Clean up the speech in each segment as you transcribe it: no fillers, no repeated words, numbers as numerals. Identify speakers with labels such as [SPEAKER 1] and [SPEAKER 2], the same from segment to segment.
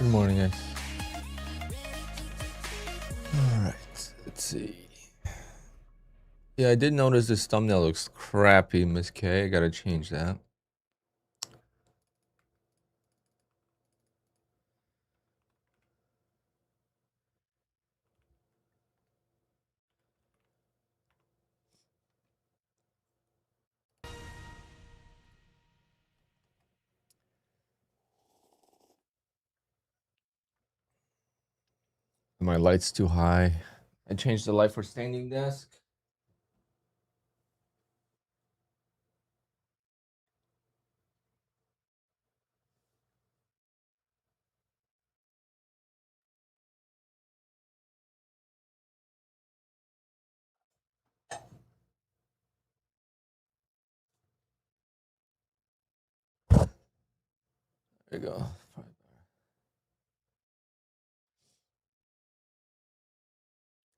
[SPEAKER 1] Good morning, guys. Alright, let's see. Yeah, I did notice this thumbnail looks crappy, Miss K. I gotta change that. My light's too high. I changed the light for standing desk. There you go.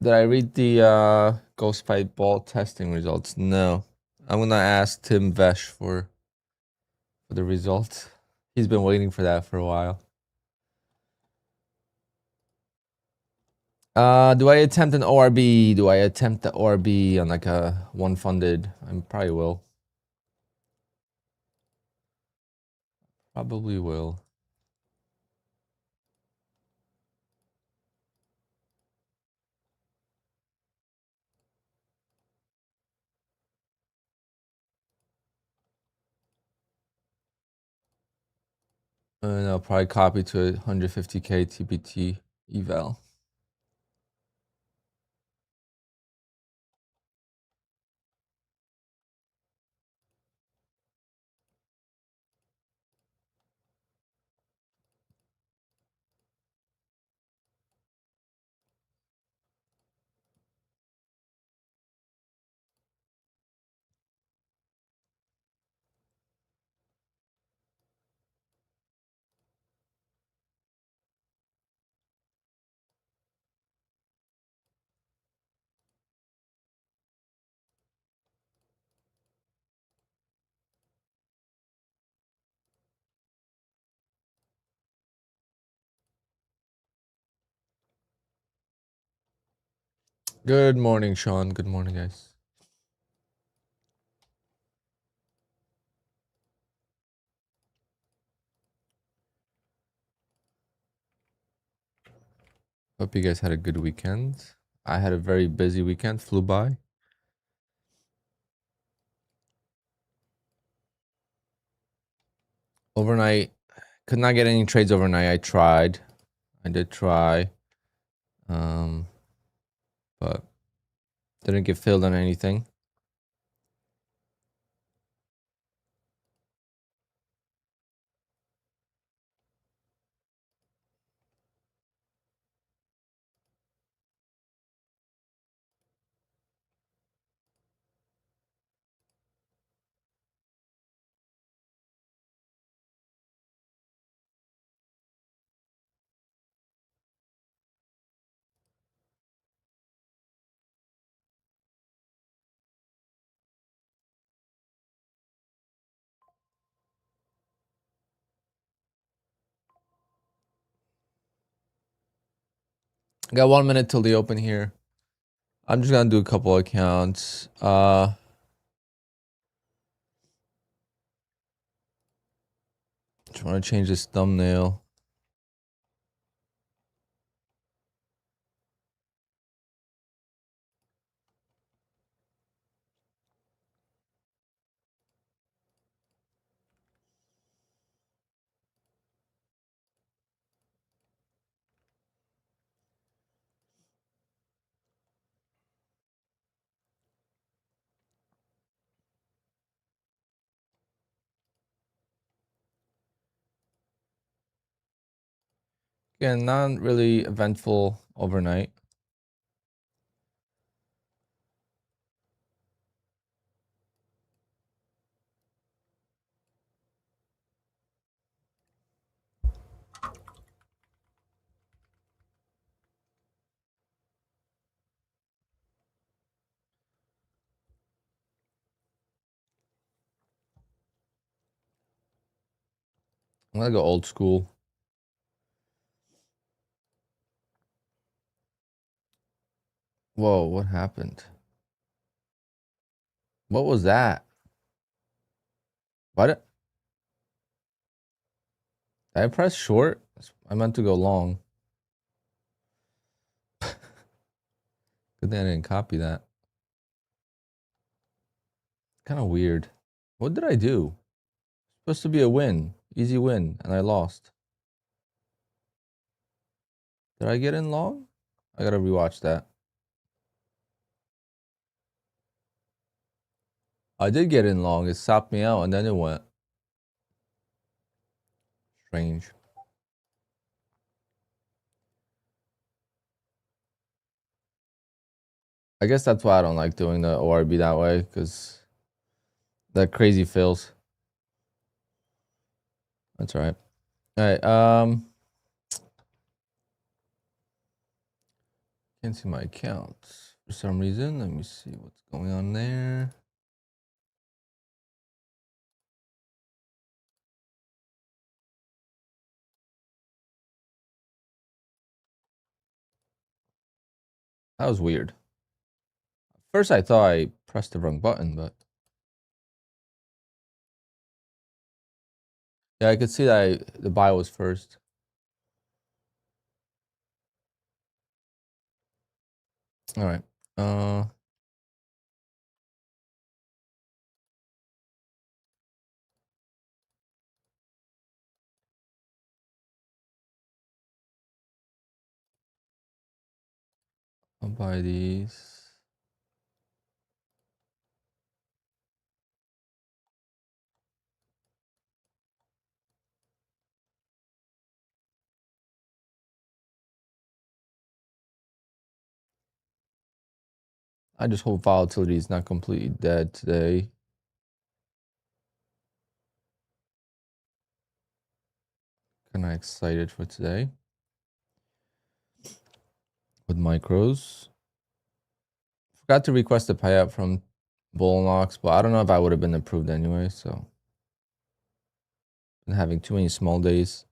[SPEAKER 1] Did I read the ghost pipe ball testing results? No. I'm gonna ask Tim Vesh for the results. He's been waiting for that for a while. Do I attempt an ORB? Do I attempt the ORB on like a one funded? I probably will. Probably will. And I'll probably copy to a 150K TPT eval. Good morning, Sean. Good morning, guys. Hope you guys had a good weekend. I had a very busy weekend, flew by. Overnight, could not get any trades overnight. I tried. I did try. But didn't get filled on anything. I got 1 minute till the open here. I'm just gonna do a couple accounts. Just want to change this thumbnail. Again, not really eventful overnight. I'm gonna go old school. Whoa, what happened? What was that? Why did I press short? I meant to go long. Good thing I didn't copy that. Kind of weird. What did I do? Supposed to be a win, easy win, and I lost. Did I get in long? I gotta rewatch that. I did get in long. It stopped me out and then it went. Strange. I guess that's why I don't like doing the ORB that way, because that crazy fails. That's all right. All right. Can't see my accounts for some reason. Let me see what's going on there. That was weird. First, I thought I pressed the wrong button, but yeah, I could see that the buy was first. All right. I'll buy these. I just hope volatility is not completely dead today. Kind of excited for today with micros. Forgot to request a payout from Bullnox, but I don't know if I would have been approved anyway. So, been having too many small days.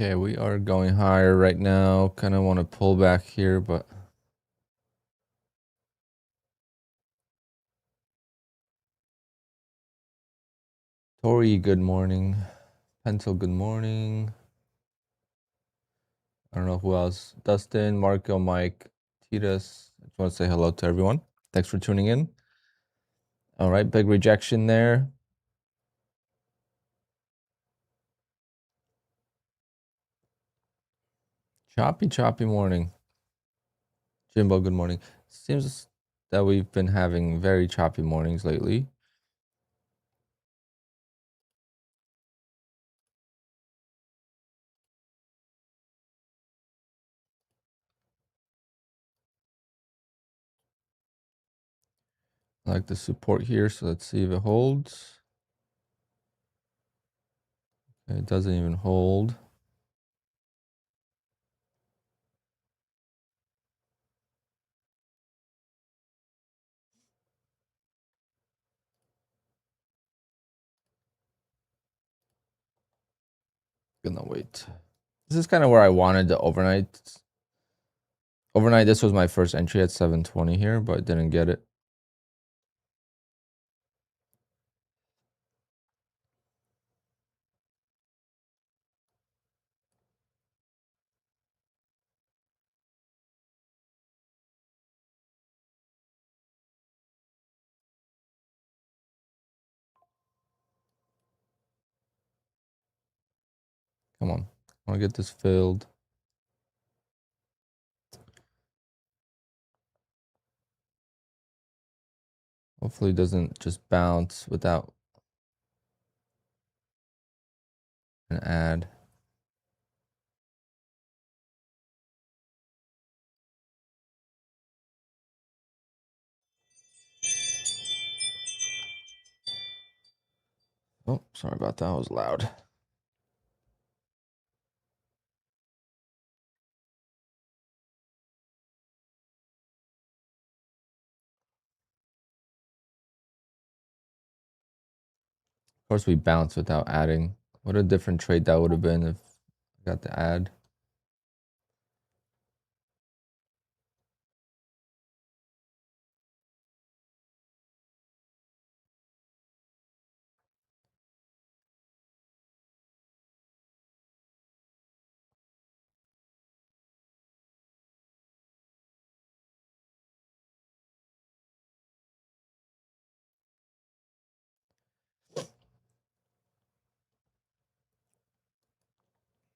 [SPEAKER 1] Okay, we are going higher right now. Kind of want to pull back here, but Tori, good morning. Pencil, good morning. I don't know who else. Dustin, Marco, Mike, Titus. I just want to say hello to everyone. Thanks for tuning in. All right, big rejection there. Choppy morning. Jimbo, good morning. Seems that we've been having very choppy mornings lately. I like the support here, so let's see if it holds. Okay, it doesn't even hold. Gonna wait. This is kind of where I wanted the overnight. Overnight, this was my first entry at 720 here, but didn't get it. Come on. I want to get this filled. Hopefully it doesn't just bounce without an ad. Oh, sorry about that. It was loud. Of course, we bounce without adding. What a different trade that would have been if I got the ad.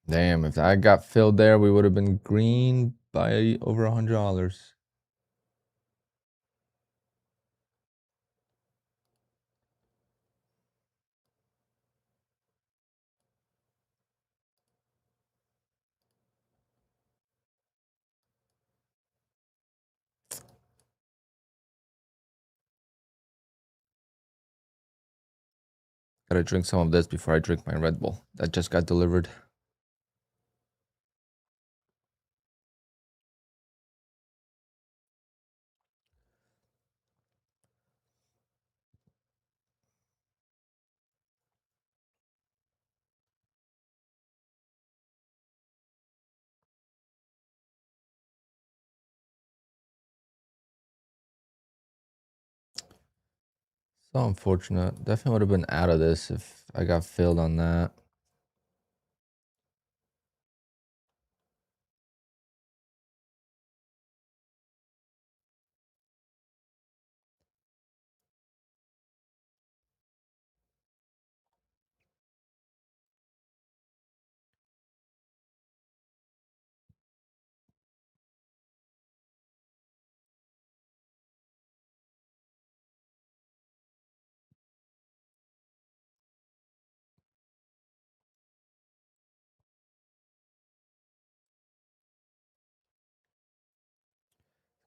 [SPEAKER 1] Damn, if I got filled there, we would have been green by over $100. Gotta drink some of this before I drink my Red Bull that just got delivered. So unfortunate. Definitely would have been out of this if I got filled on that.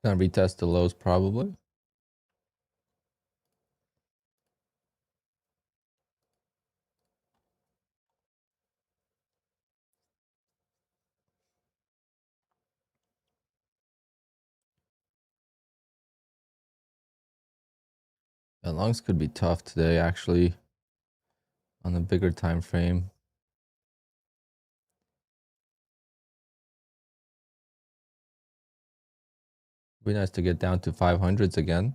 [SPEAKER 1] Gonna retest the lows probably. The longs could be tough today, actually, on the bigger time frame. Be nice to get down to 500s again.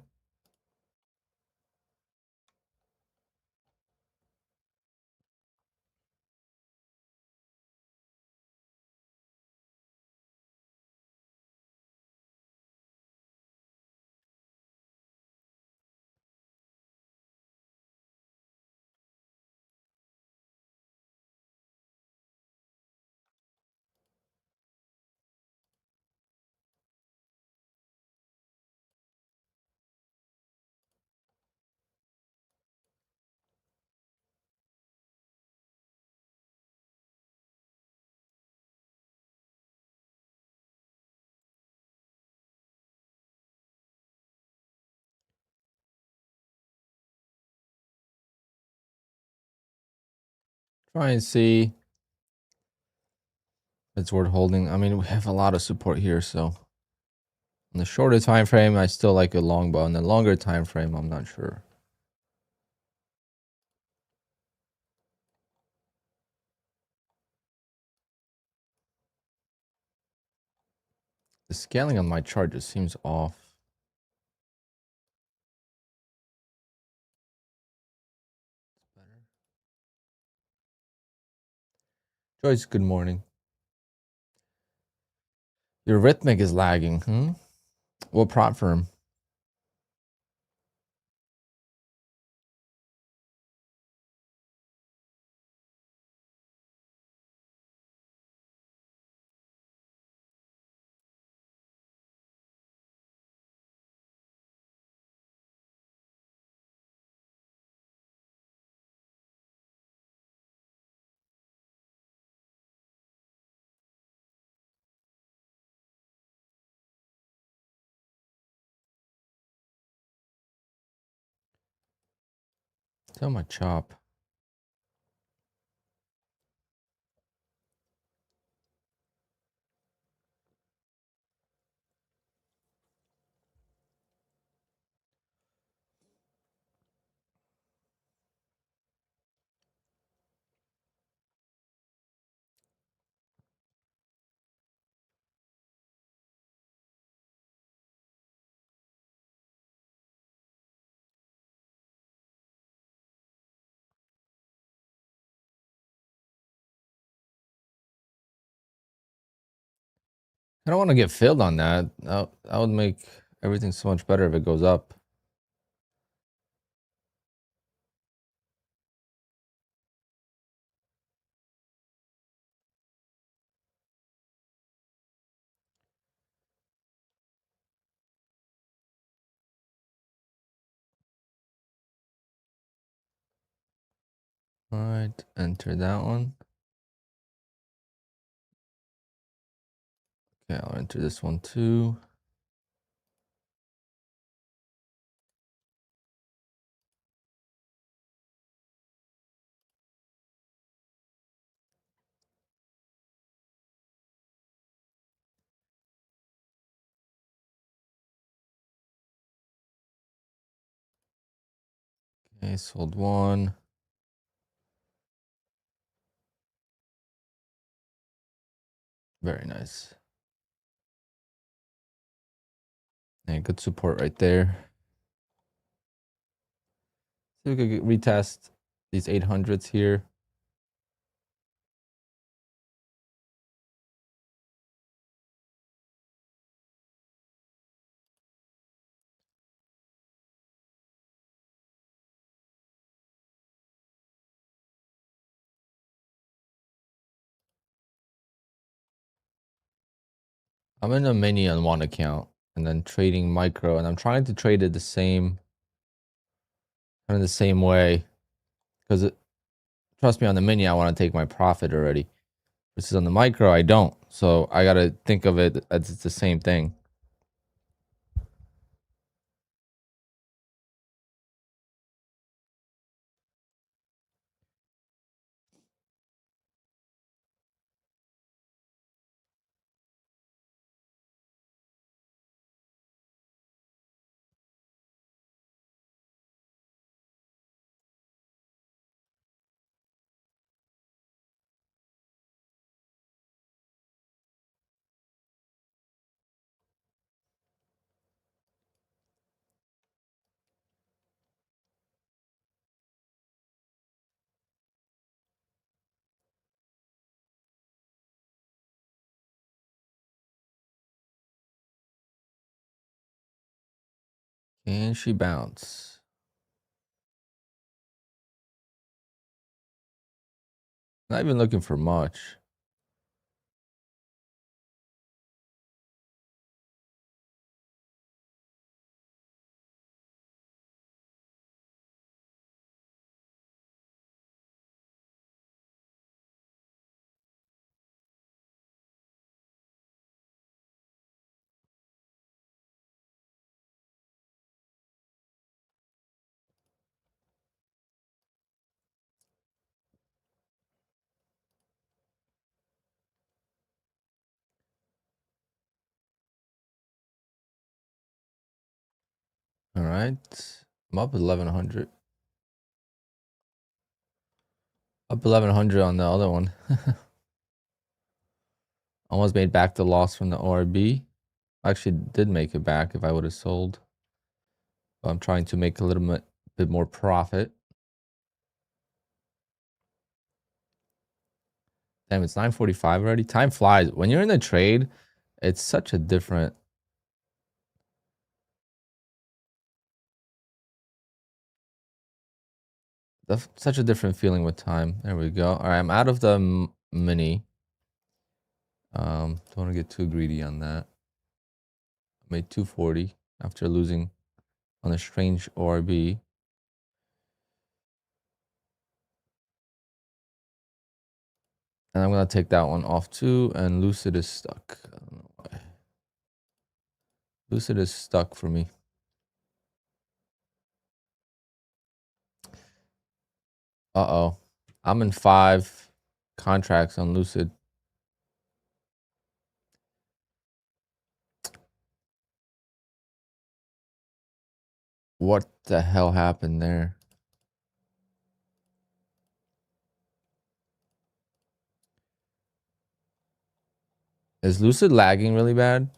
[SPEAKER 1] Try and see if it's worth holding. I mean, we have a lot of support here, so on the shorter time frame, I still like a long, but on the longer time frame, I'm not sure. The scaling on my chart just seems off. Joyce, good morning. Your rhythmic is lagging. What prop firm? Tell my chop. I don't want to get filled on that. That would make everything so much better if it goes up. All right, enter that one. Okay, I'll enter this one too. Okay, sold one. Very nice. And good support right there. See if we could retest these 800s here. I'm in a mini on one account and then trading micro, and I'm trying to trade it the same way, because trust me, on the mini I want to take my profit already. This is on the micro, I don't. So I gotta think of it as it's the same thing. Can she bounce? Not even looking for much. All right, I'm up 1100. Up 1100 on the other one. Almost made back the loss from the ORB. Actually did make it back if I would have sold. But I'm trying to make a little bit more profit. Damn, it's 9:45 already. Time flies. When you're in a trade, it's such a different such a different feeling with time. There we go. All right, I'm out of the mini. Don't want to get too greedy on that. I made 240 after losing on a strange ORB. And I'm gonna take that one off too. And Lucid is stuck. I don't know why. Lucid is stuck for me. Uh-oh. I'm in 5 contracts on Lucid. What the hell happened there? Is Lucid lagging really bad?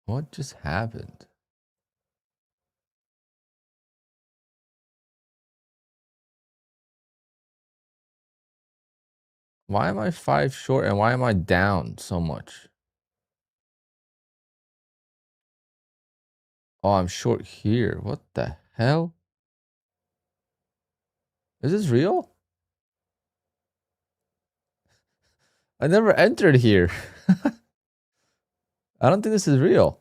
[SPEAKER 1] What just happened? Why am I 5 short and why am I down so much? Oh, I'm short here. What the hell? Is this real? I never entered here. I don't think this is real.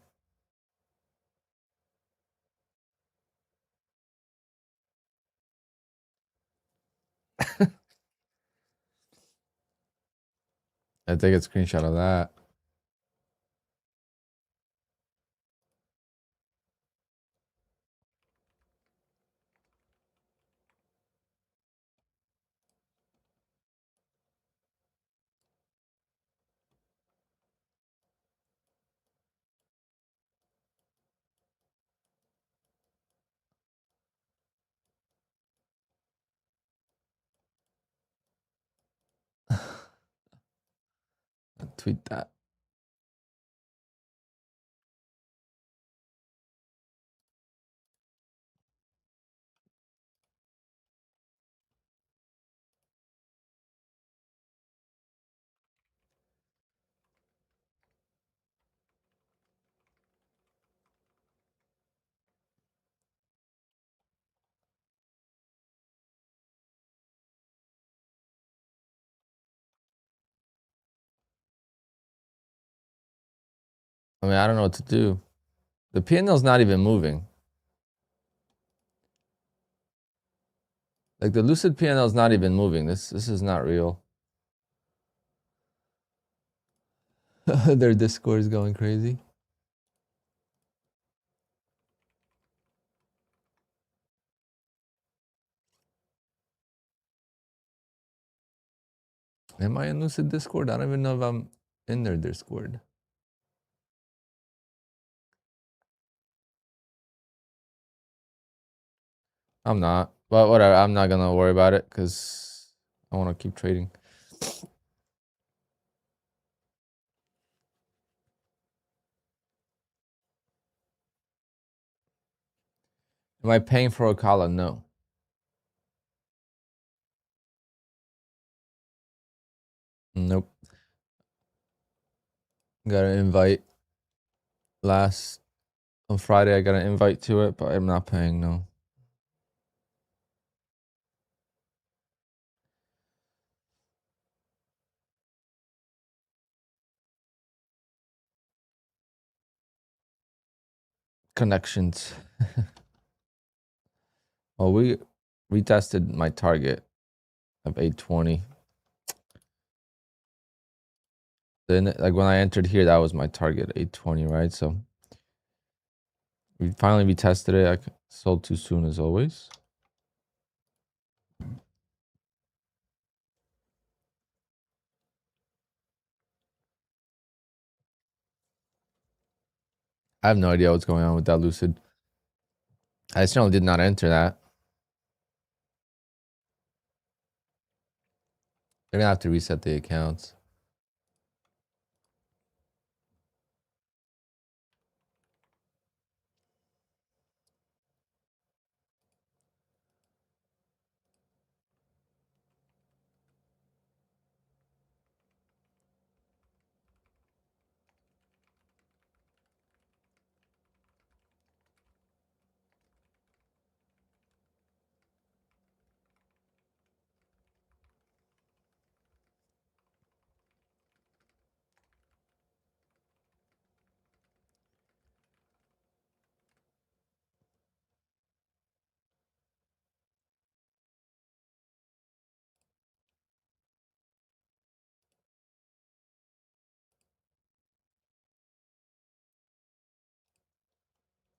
[SPEAKER 1] I take a screenshot of that. I'll tweet that. I mean, I don't know what to do. The PNL's not even moving. Like the Lucid PNL is not even moving. This is not real. Their Discord is going crazy. Am I in Lucid Discord? I don't even know if I'm in their Discord. I'm not. But whatever. I'm not gonna worry about it because I want to keep trading. Am I paying for Ocala? No. Nope. Got an invite on Friday. I got an invite to it, but I'm not paying. No. Connections. Well, we retested my target of 820. Then, like when I entered here, that was my target, 820, right? So we finally retested it. I sold too soon, as always. I have no idea what's going on with that Lucid. I certainly did not enter that. They're gonna have to reset the accounts.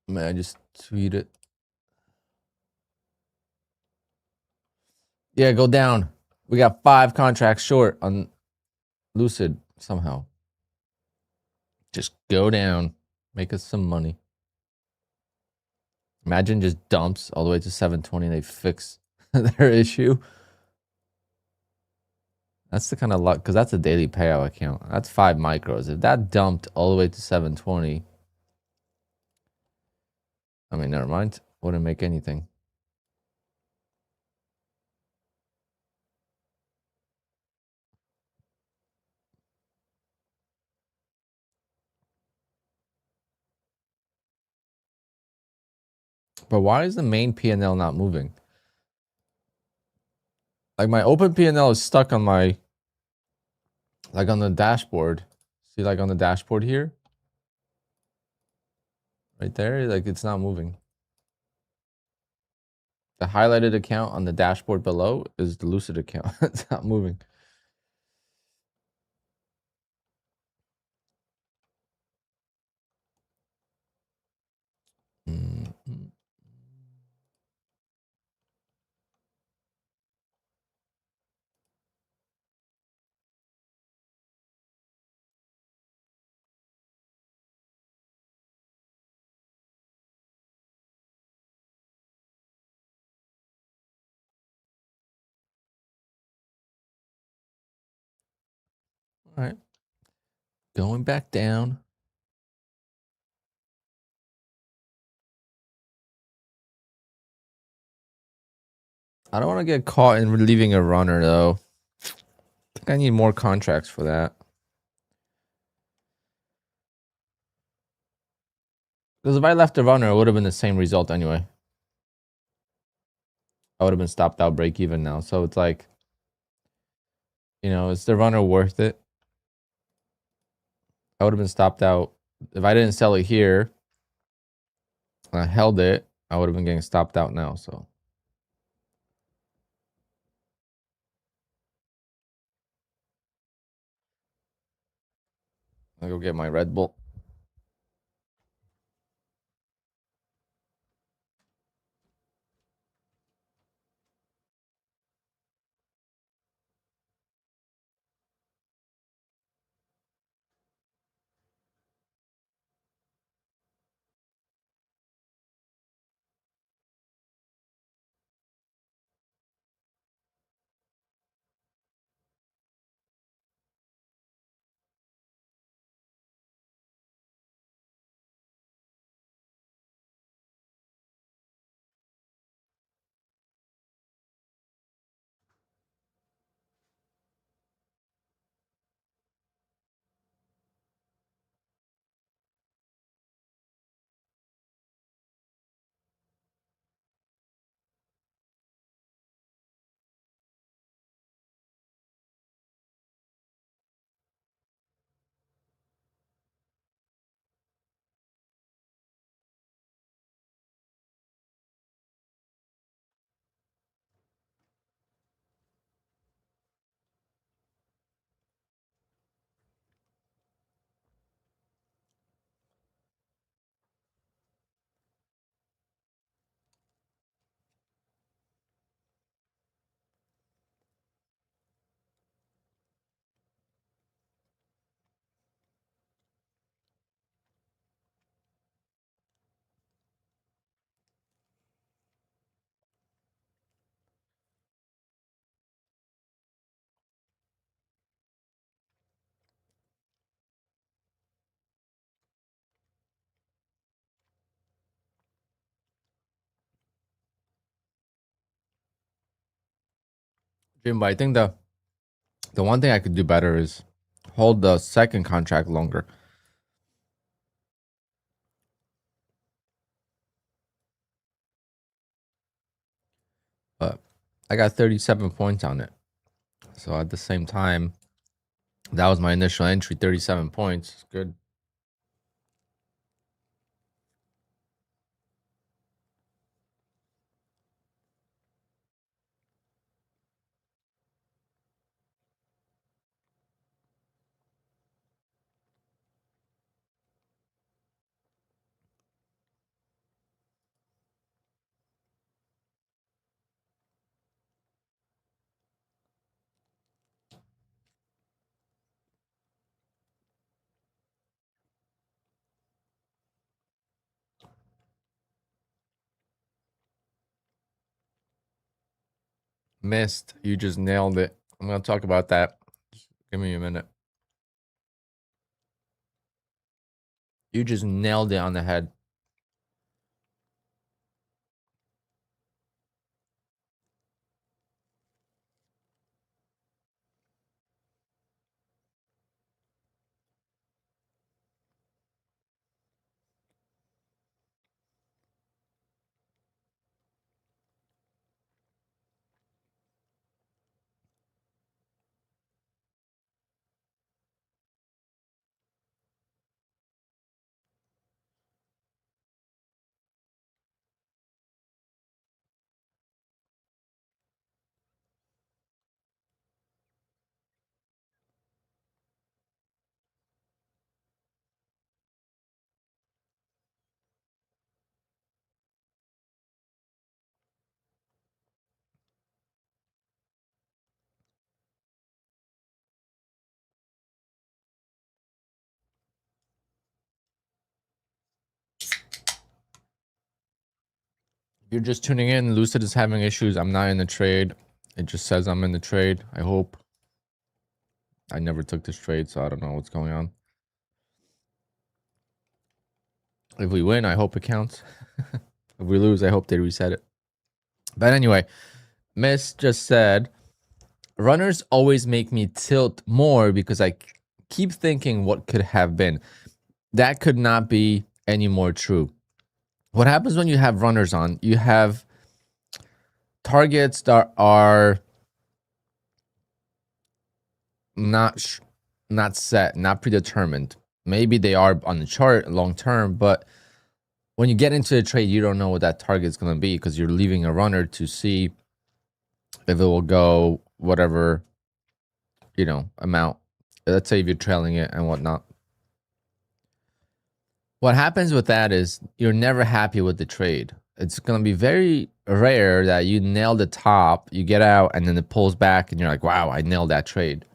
[SPEAKER 1] Man, I just tweet it. Yeah, go down. We got 5 contracts short on Lucid somehow. Just go down. Make us some money. Imagine just dumps all the way to 720 and they fix their issue. That's the kind of luck, because that's a daily payout account. That's 5 micros. If that dumped all the way to 720, I mean, never mind. Wouldn't make anything. But why is the main P&L not moving? Like my open P&L is stuck on my, like on the dashboard. See, like on the dashboard here? Right there, like it's not moving. The highlighted account on the dashboard below is the Lucid account. It's not moving. Mm-hmm. All right. Going back down. I don't want to get caught in relieving a runner, though. I think I need more contracts for that. Because if I left the runner, it would have been the same result anyway. I would have been stopped out break even now. So it's like, you know, is the runner worth it? I would have been stopped out. If I didn't sell it here, and I held it, I would have been getting stopped out now. So I'll go get my Red Bull. Jim, but I think the one thing I could do better is hold the second contract longer. But I got 37 points on it. So at the same time, that was my initial entry, 37 points. It's good. Missed. You just nailed it. I'm going to talk about that. Just give me a minute. You just nailed it on the head. If you're just tuning in, Lucid is having issues. I'm not in the trade. It just says I'm in the trade. I hope. I never took this trade, so I don't know what's going on. If we win, I hope it counts. If we lose, I hope they reset it. But anyway, Miss just said, runners always make me tilt more because I keep thinking what could have been. That could not be any more true. What happens when you have runners on? You have targets that are not set, not predetermined. Maybe they are on the chart long term, but when you get into a trade, you don't know what that target is going to be because you're leaving a runner to see if it will go whatever, amount. Let's say if you're trailing it and whatnot. What happens with that is you're never happy with the trade. It's going to be very rare that you nail the top, you get out, and then it pulls back, and you're like, wow, I nailed that trade.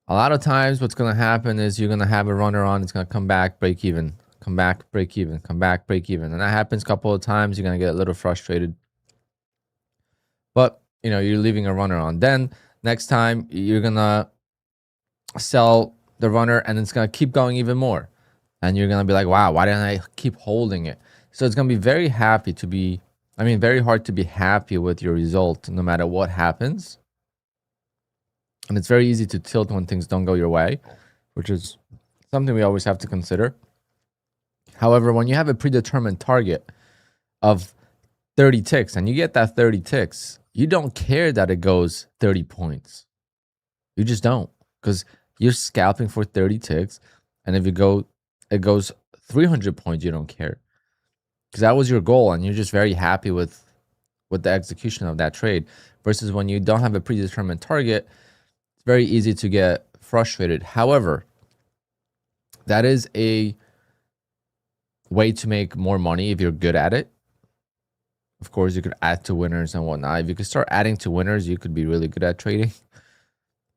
[SPEAKER 1] A lot of times what's going to happen is you're going to have a runner on, it's going to come back, break even, come back, break even, come back, break even. And that happens a couple of times. You're going to get a little frustrated. But, you're leaving a runner on. Then next time you're going to sell the runner and it's going to keep going even more. And you're going to be like, wow, why didn't I keep holding it? So it's going to be very hard to be happy with your result no matter what happens. And it's very easy to tilt when things don't go your way, which is something we always have to consider. However, when you have a predetermined target of 30 ticks and you get that 30 ticks, you don't care that it goes 30 points. You just don't, because you're scalping for 30 ticks. And if it goes 300 points, you don't care, because that was your goal and you're just very happy with the execution of that trade. Versus when you don't have a predetermined target, it's very easy to get frustrated. However, that is a way to make more money if you're good at it. Of course, you could add to winners and whatnot. If you could start adding to winners, you could be really good at trading.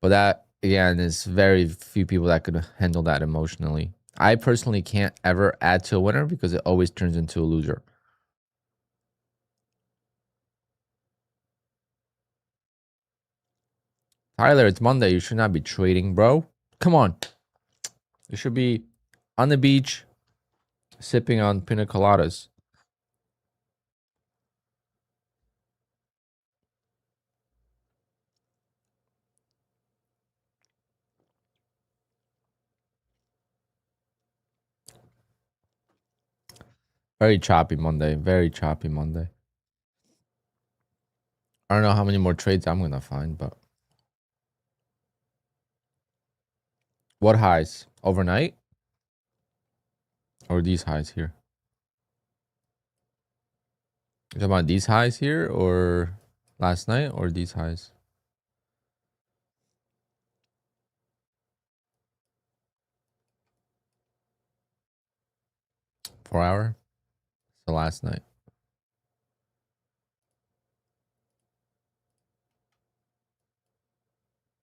[SPEAKER 1] But that, again, is very few people that could handle that emotionally. I personally can't ever add to a winner because it always turns into a loser. Tyler, it's Monday. You should not be trading, bro. Come on. You should be on the beach sipping on pina coladas. Very choppy Monday. Very choppy Monday. I don't know how many more trades I'm going to find, but what highs? Overnight? Or these highs here? You talking about these highs here or last night or these highs? $4 hour? So last night.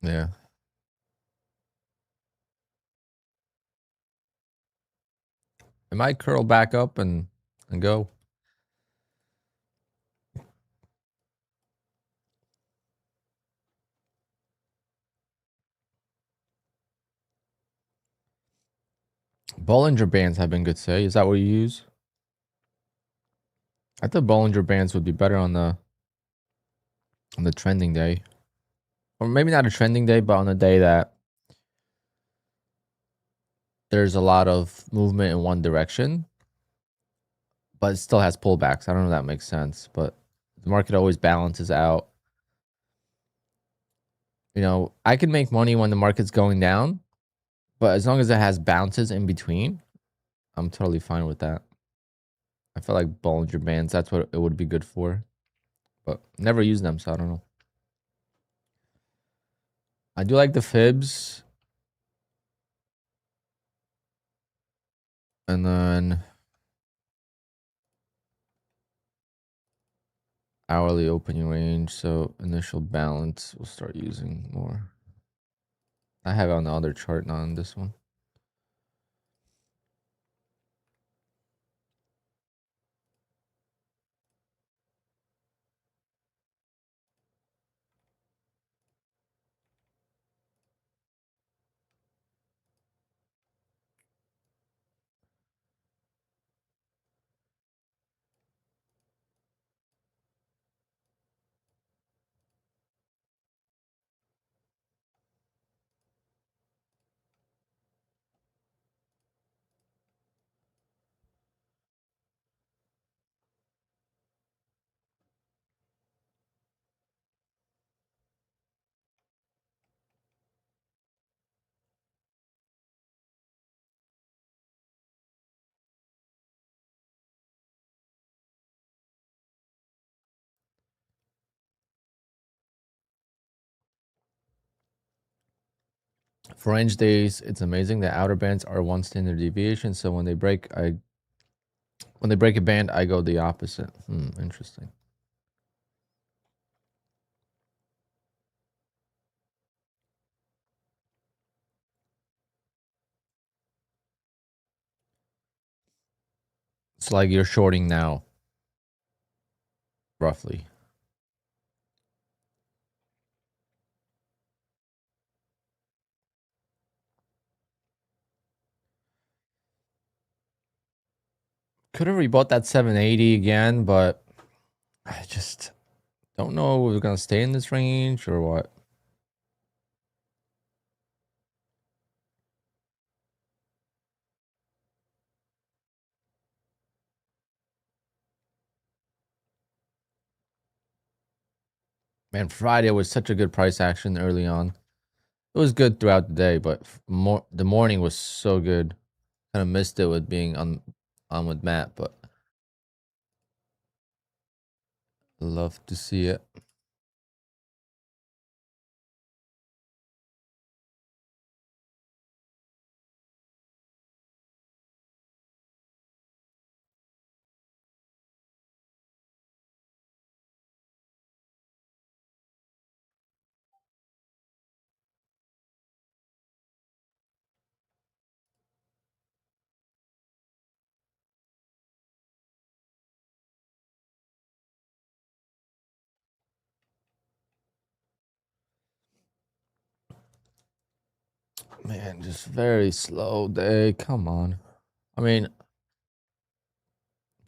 [SPEAKER 1] Yeah. It might curl back up and go. Bollinger Bands have been good today. Is that what you use? I thought Bollinger Bands would be better on the trending day. Or maybe not a trending day, but on a day that there's a lot of movement in one direction, but it still has pullbacks. I don't know if that makes sense, but the market always balances out. You know, I can make money when the market's going down, but as long as it has bounces in between, I'm totally fine with that. I feel like Bollinger Bands, that's what it would be good for, but never use them, so I don't know. I do like the fibs. And then hourly opening range. So initial balance, we'll start using more. I have it on the other chart, not on this one. For range days, it's amazing. The outer bands are one standard deviation. So when they break a band, I go the opposite. Interesting. It's like you're shorting now, roughly. Could have rebought that 780 again, but I just don't know if we're gonna stay in this range or what. Man, Friday was such a good price action early on. It was good throughout the day, but the morning was so good. Kind of missed it with being on with Matt, but love to see it. Man, just very slow day. Come on. I mean, if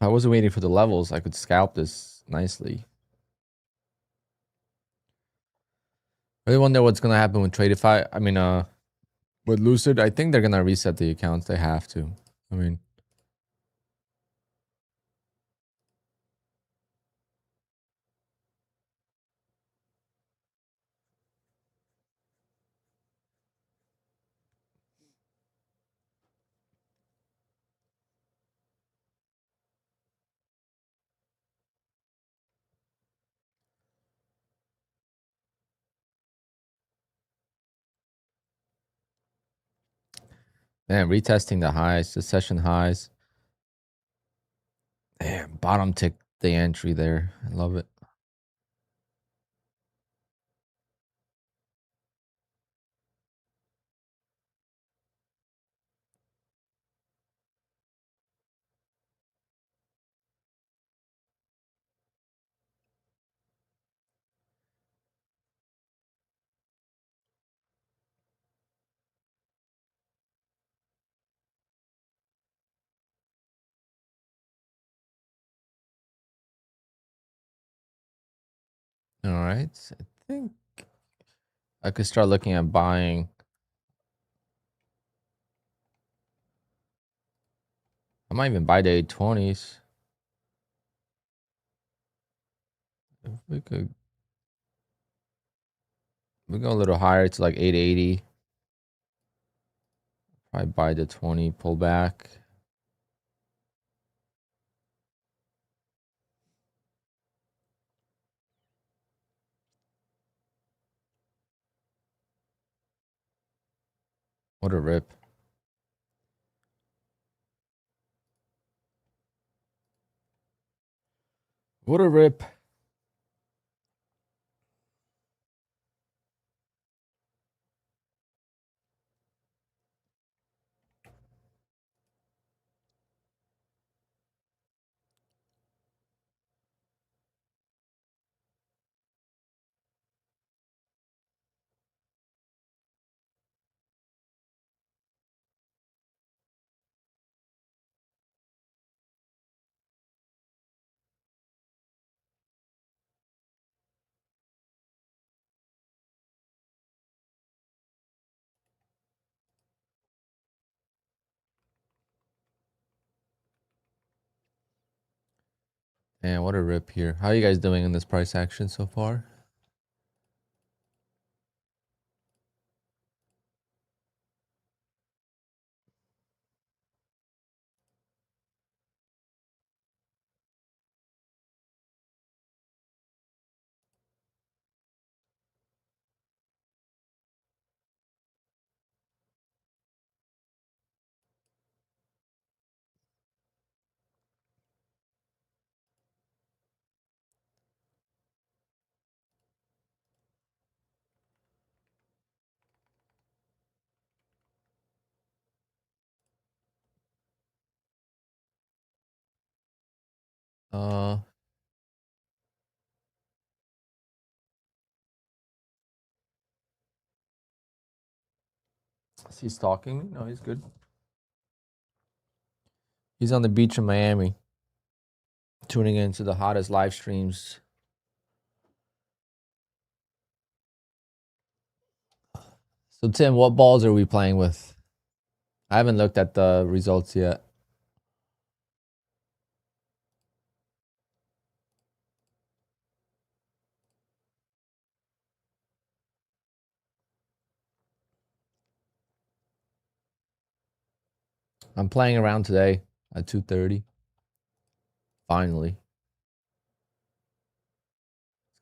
[SPEAKER 1] I wasn't waiting for the levels, I could scalp this nicely. I really wonder what's gonna happen with Tradeify. I mean, with Lucid, I think they're gonna reset the accounts. They have to. I mean, man, retesting the highs, the session highs. Damn, bottom tick the entry there. I love it. All right. I think I could start looking at buying. I might even buy the 820s. If we go a little higher to like 880. Probably buy the 20 pullback. What a rip. What a rip. Man, what a rip here. How are you guys doing in this price action so far? Uh, is he stalking me? No, he's good. He's on the beach in Miami, tuning into the hottest live streams. So, Tim, what balls are we playing with? I haven't looked at the results yet. I'm playing around today at 2:30. Finally. It's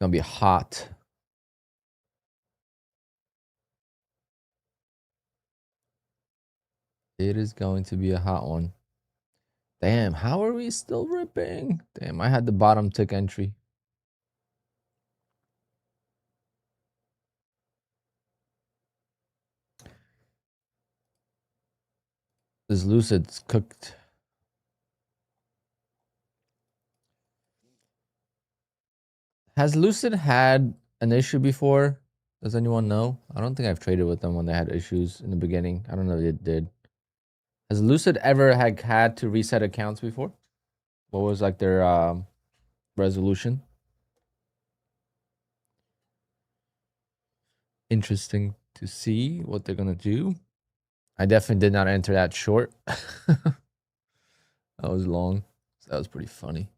[SPEAKER 1] going to be hot. It is going to be a hot one. Damn, how are we still ripping? Damn, I had the bottom tick entry. This Lucid's cooked. Has Lucid had an issue before? Does anyone know? I don't think I've traded with them when they had issues in the beginning. I don't know if it did. Has Lucid ever had to reset accounts before? What was like their resolution? Interesting to see what they're gonna do. I definitely did not enter that short. That was long. That was pretty funny.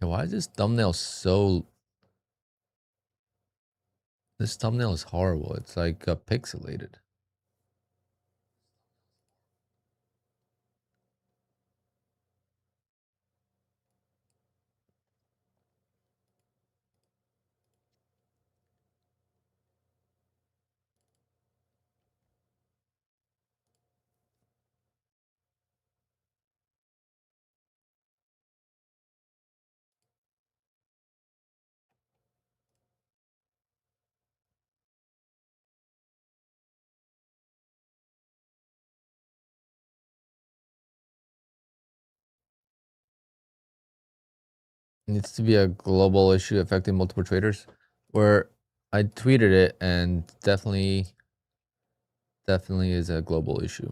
[SPEAKER 1] Yeah, why is this thumbnail so? This thumbnail is horrible. It's like pixelated. Needs to be a global issue affecting multiple traders. Where I tweeted it and definitely is a global issue.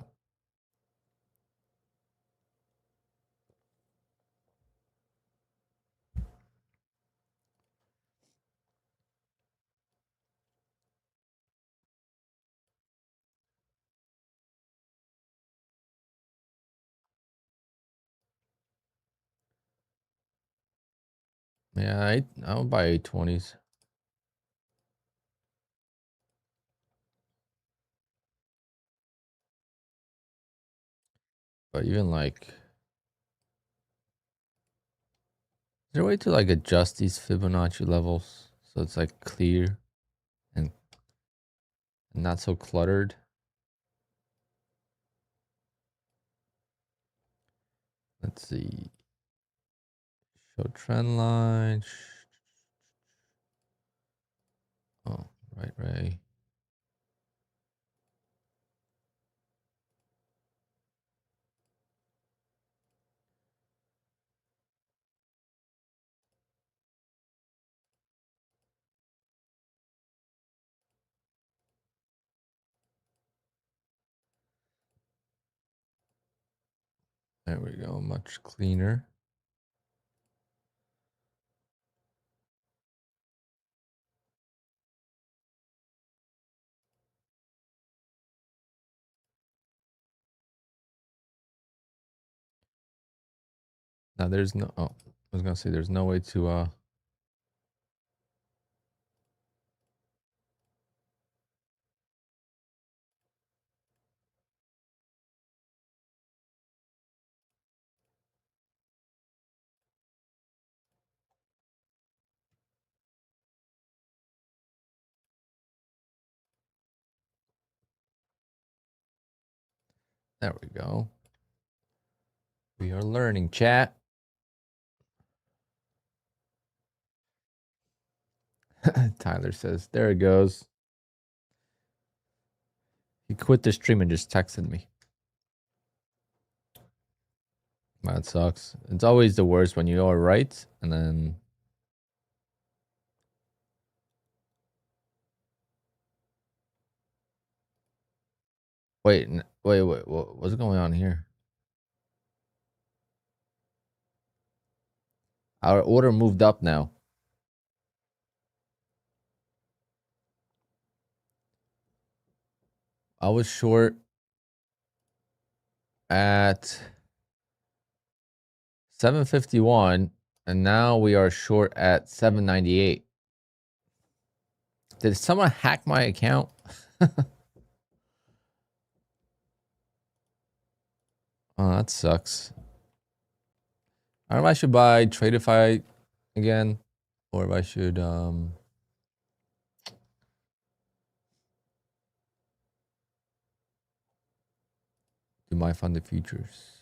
[SPEAKER 1] Yeah, I'll buy 820s. But even like, is there a way to like adjust these Fibonacci levels so it's like clear and not so cluttered? Let's see. Show trend line. Oh, right, Ray. There we go, much cleaner. Now there's no, oh, I was gonna say there's no way to, there we go. We are learning, chat. Tyler says, there it goes. He quit the stream and just texted me. That sucks. It's always the worst when you are right and then. Wait, what's going on here? Our order moved up now. I was short at 751 and now we are short at 798. Did someone hack my account? Oh, that sucks. I don't know if I should buy Tradeify again or if I should do my funded futures.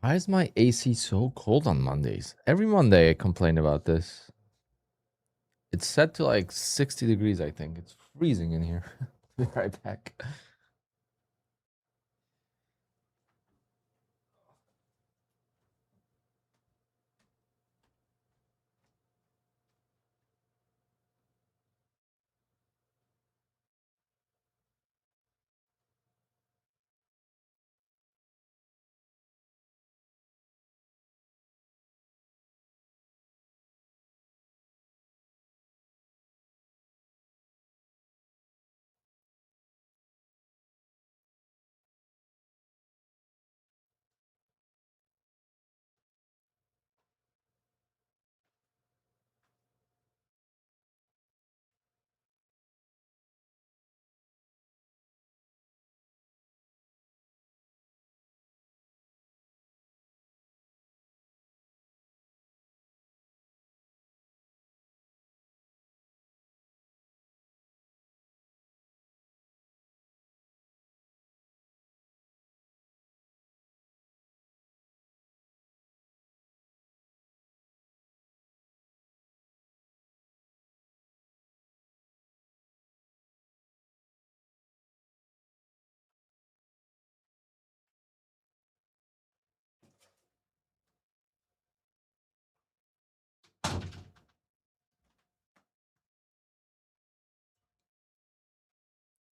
[SPEAKER 1] Why is my AC so cold on Mondays? Every Monday I complain about this. It's set to like 60 degrees, I think. It's freezing in here. Be right back.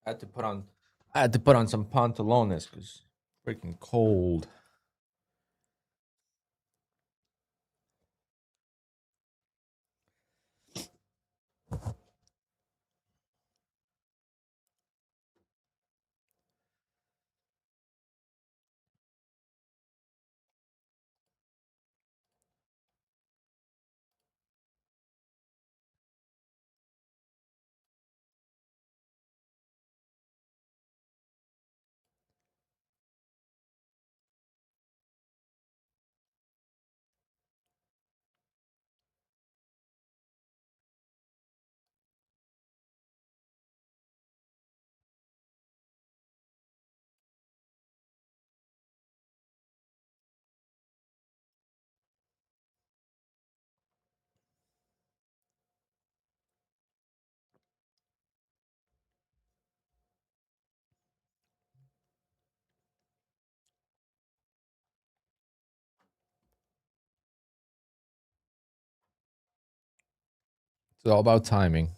[SPEAKER 1] I had to put on some pantalones because freaking cold. It's all about timing.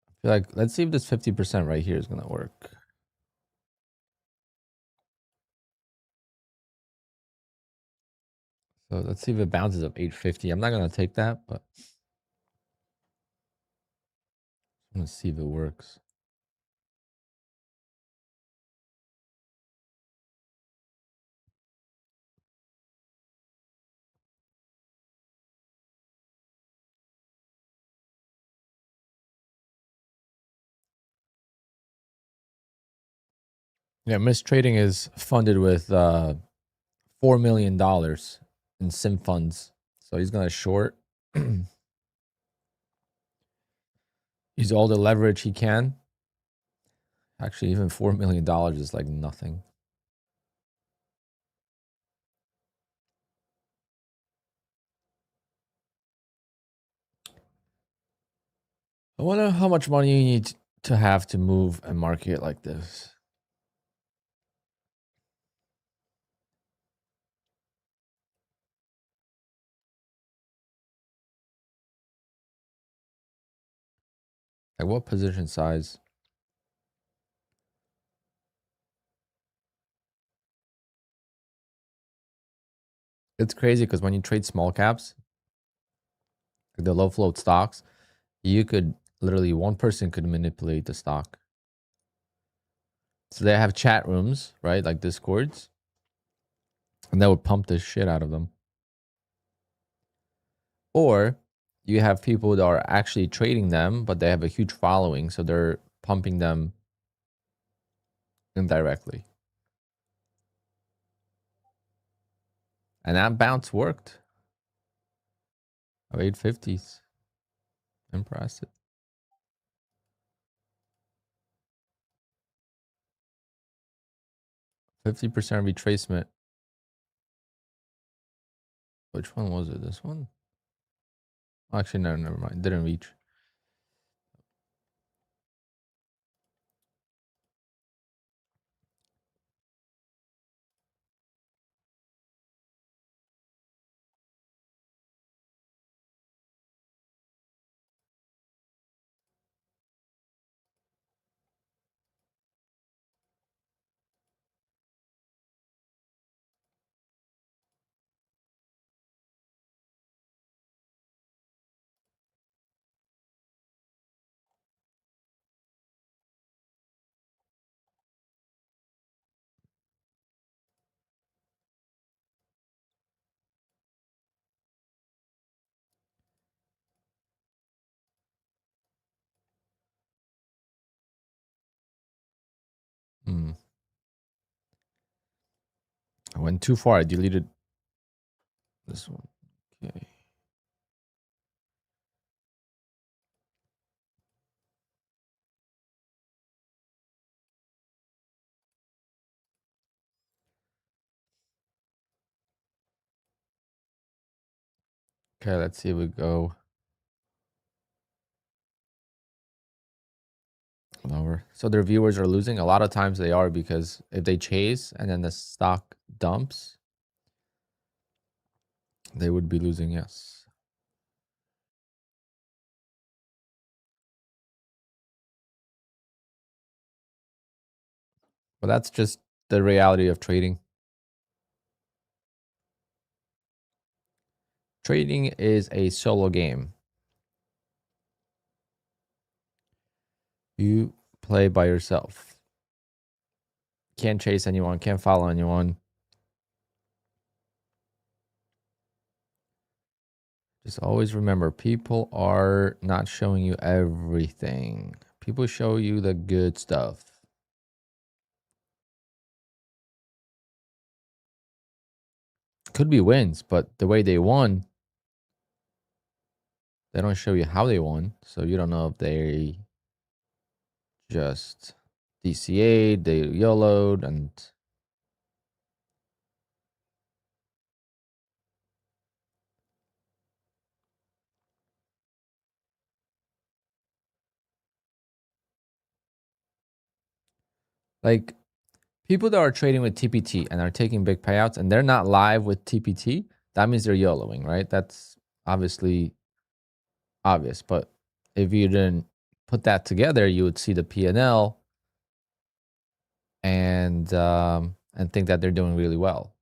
[SPEAKER 1] I feel like, let's see if this 50% right here is going to work. So let's see if it bounces up 850. I'm not going to take that, but I'm going to see if it works. Yeah, mistrading is funded with $4 million in sim funds. So he's going to short. Use all the leverage he can. Actually, even $4 million is like nothing. I wonder how much money you need to have to move a market like this. Like what position size? It's crazy because when you trade small caps, like the low float stocks, you could literally, one person could manipulate the stock. So they have chat rooms, right? Like Discords. And that would pump the shit out of them. Or you have people that are actually trading them, but they have a huge following. So they're pumping them indirectly. And that bounce worked. Of 850s. Impressive. 50% retracement. Which one was it? This one? Actually, no, never mind. Didn't reach. Hmm. I went too far. I deleted this one. Okay. Okay, let's see if we go lower. So their viewers are losing. A lot of times they are, because if they chase and then the stock dumps, they would be losing, yes. Well, that's just the reality of trading. Trading is a solo game. You play by yourself. Can't chase anyone, can't follow anyone. Just always remember, people are not showing you everything. People show you the good stuff. Could be wins, but the way they won, they don't show you how they won. So you don't know if they just DCA'd, they YOLO'd, and like people that are trading with TPT and are taking big payouts and they're not live with TPT, that means they're YOLOing, right? That's obviously obvious. But if you didn't put that together, you would see the P&L and think that they're doing really well.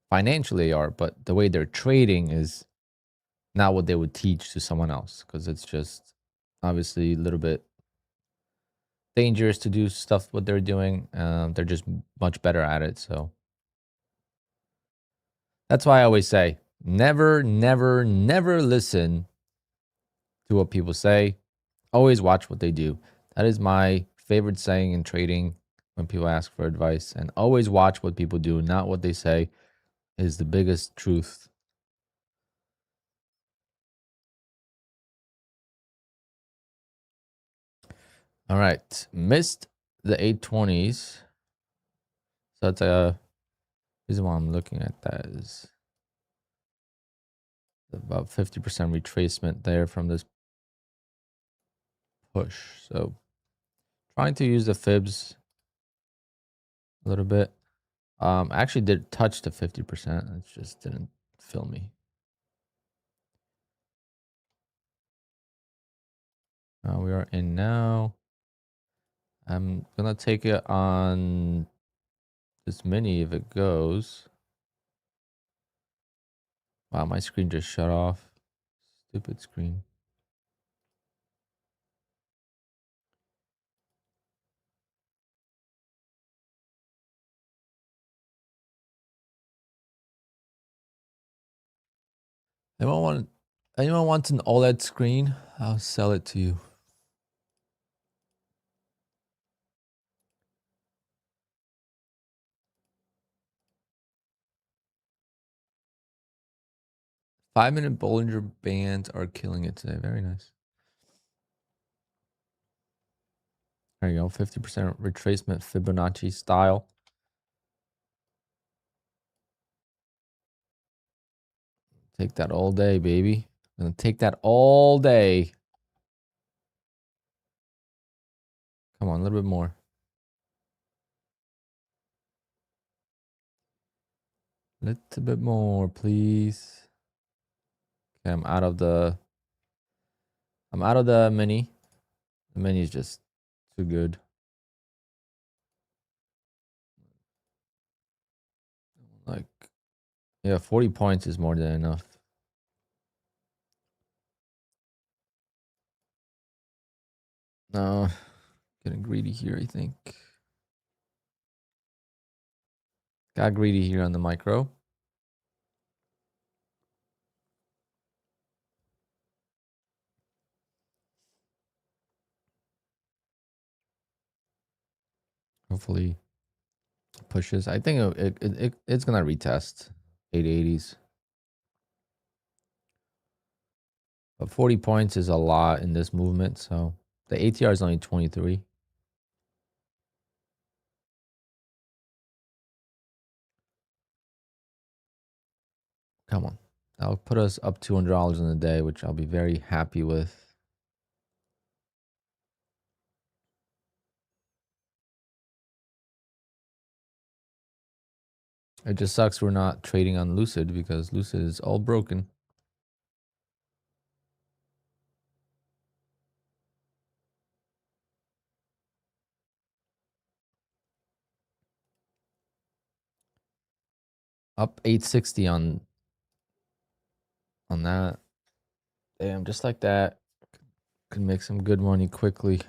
[SPEAKER 1] Financially they are, but the way they're trading is not what they would teach to someone else, because it's just obviously a little bit dangerous to do stuff what they're doing. They're just much better at it. So that's why I always say never, never, never listen to what people say. Always watch what they do. That is my favorite saying in trading when people ask for advice. And always watch what people do, not what they say, is the biggest truth. All right. Missed the 820s. So that's a reason why I'm looking at that is about 50% retracement there from this push. So trying to use the fibs a little bit. Actually did touch the 50%. It just didn't fill me. We are in now. I'm gonna take it on this mini if it goes. Wow, my screen just shut off. Stupid screen. Anyone wants an OLED screen? I'll sell it to you. Five-minute Bollinger Bands are killing it today. Very nice. There you go. 50% retracement Fibonacci style. Take that all day, baby. I'm gonna take that all day. Come on, a little bit more. A little bit more, please. Okay, I'm out of the mini. The mini is just too good. Like, yeah, 40 points is more than enough. No, getting greedy here, I think. Got greedy here on the micro. Hopefully pushes. I think it's gonna retest 880s. But 40 points is a lot in this movement, so the ATR is only 23. Come on. That'll put us up $200 in a day, which I'll be very happy with. It just sucks we're not trading on Lucid because Lucid is all broken. Up 860 on that. Damn, just like that. Could make some good money quickly.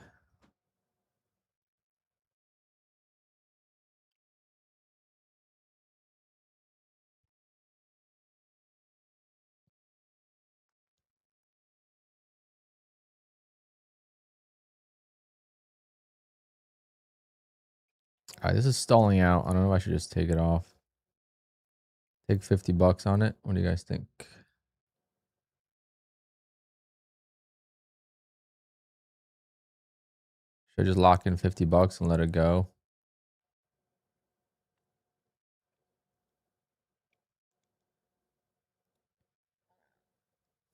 [SPEAKER 1] All right, this is stalling out. I don't know if I should just take it off. Take 50 bucks on it. What do you guys think? Should I just lock in 50 bucks and let it go?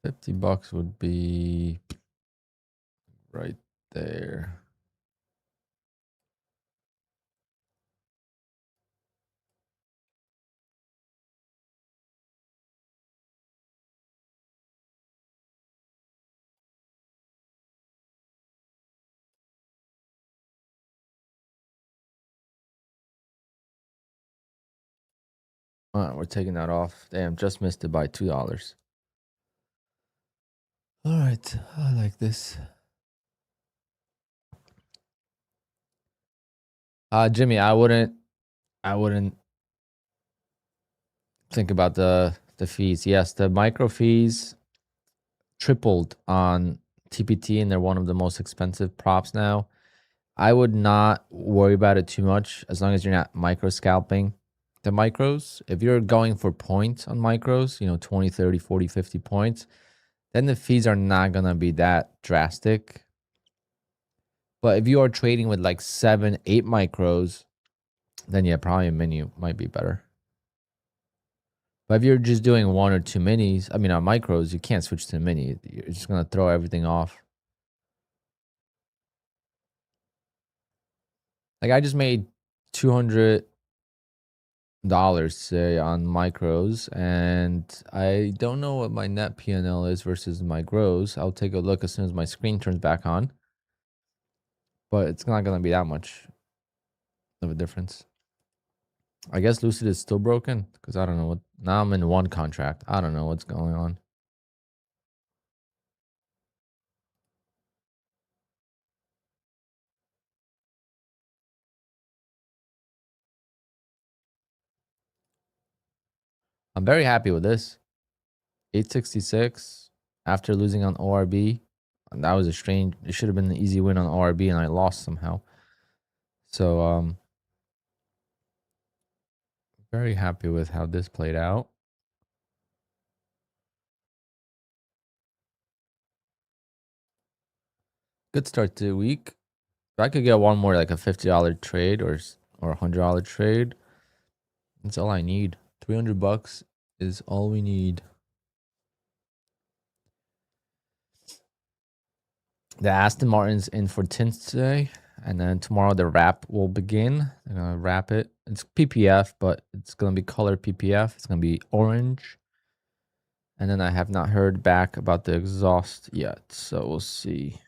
[SPEAKER 1] $50 would be right there. All right, we're taking that off. Damn, just missed it by $2. All right, I like this. Jimmy, I wouldn't think about the fees. Yes, the micro fees tripled on TPT, and they're one of the most expensive props now. I would not worry about it too much as long as you're not micro scalping the micros. If you're going for points on micros, 20, 30, 40, 50 points, then the fees are not going to be that drastic. But if you are trading with like 7, 8 micros, then yeah, probably a mini might be better. But if you're just doing 1 or 2 minis, on micros, you can't switch to a mini. You're just going to throw everything off. Like I just made $200 say on micros, and I don't know what my net PNL is versus my gross. I'll take a look as soon as my screen turns back on, but it's not going to be that much of a difference. I guess Lucid is still broken because I don't know what. Now I'm in one contract. I don't know what's going on. I'm very happy with this. 866 after losing on ORB. And that was a strange. It should have been an easy win on ORB, and I lost somehow. So very happy with how this played out. Good start to the week. If I could get one more, like a $50 trade or a $100 trade, that's all I need. $300 is all we need. The Aston Martin's in for tints today, and then tomorrow the wrap will begin. They're gonna wrap it. It's PPF, but it's gonna be color PPF. It's gonna be orange. And then I have not heard back about the exhaust yet, so we'll see.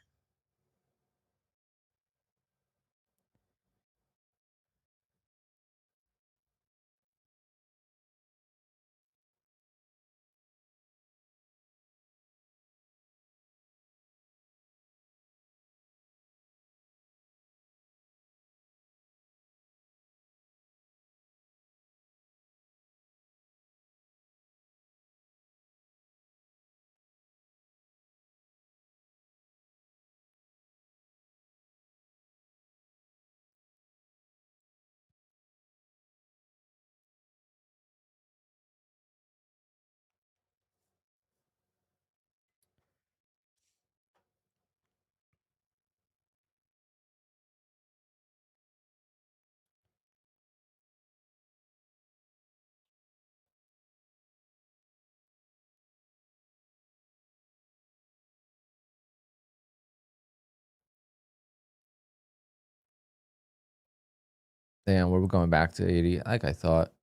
[SPEAKER 1] Damn, we're going back to 80, like I thought.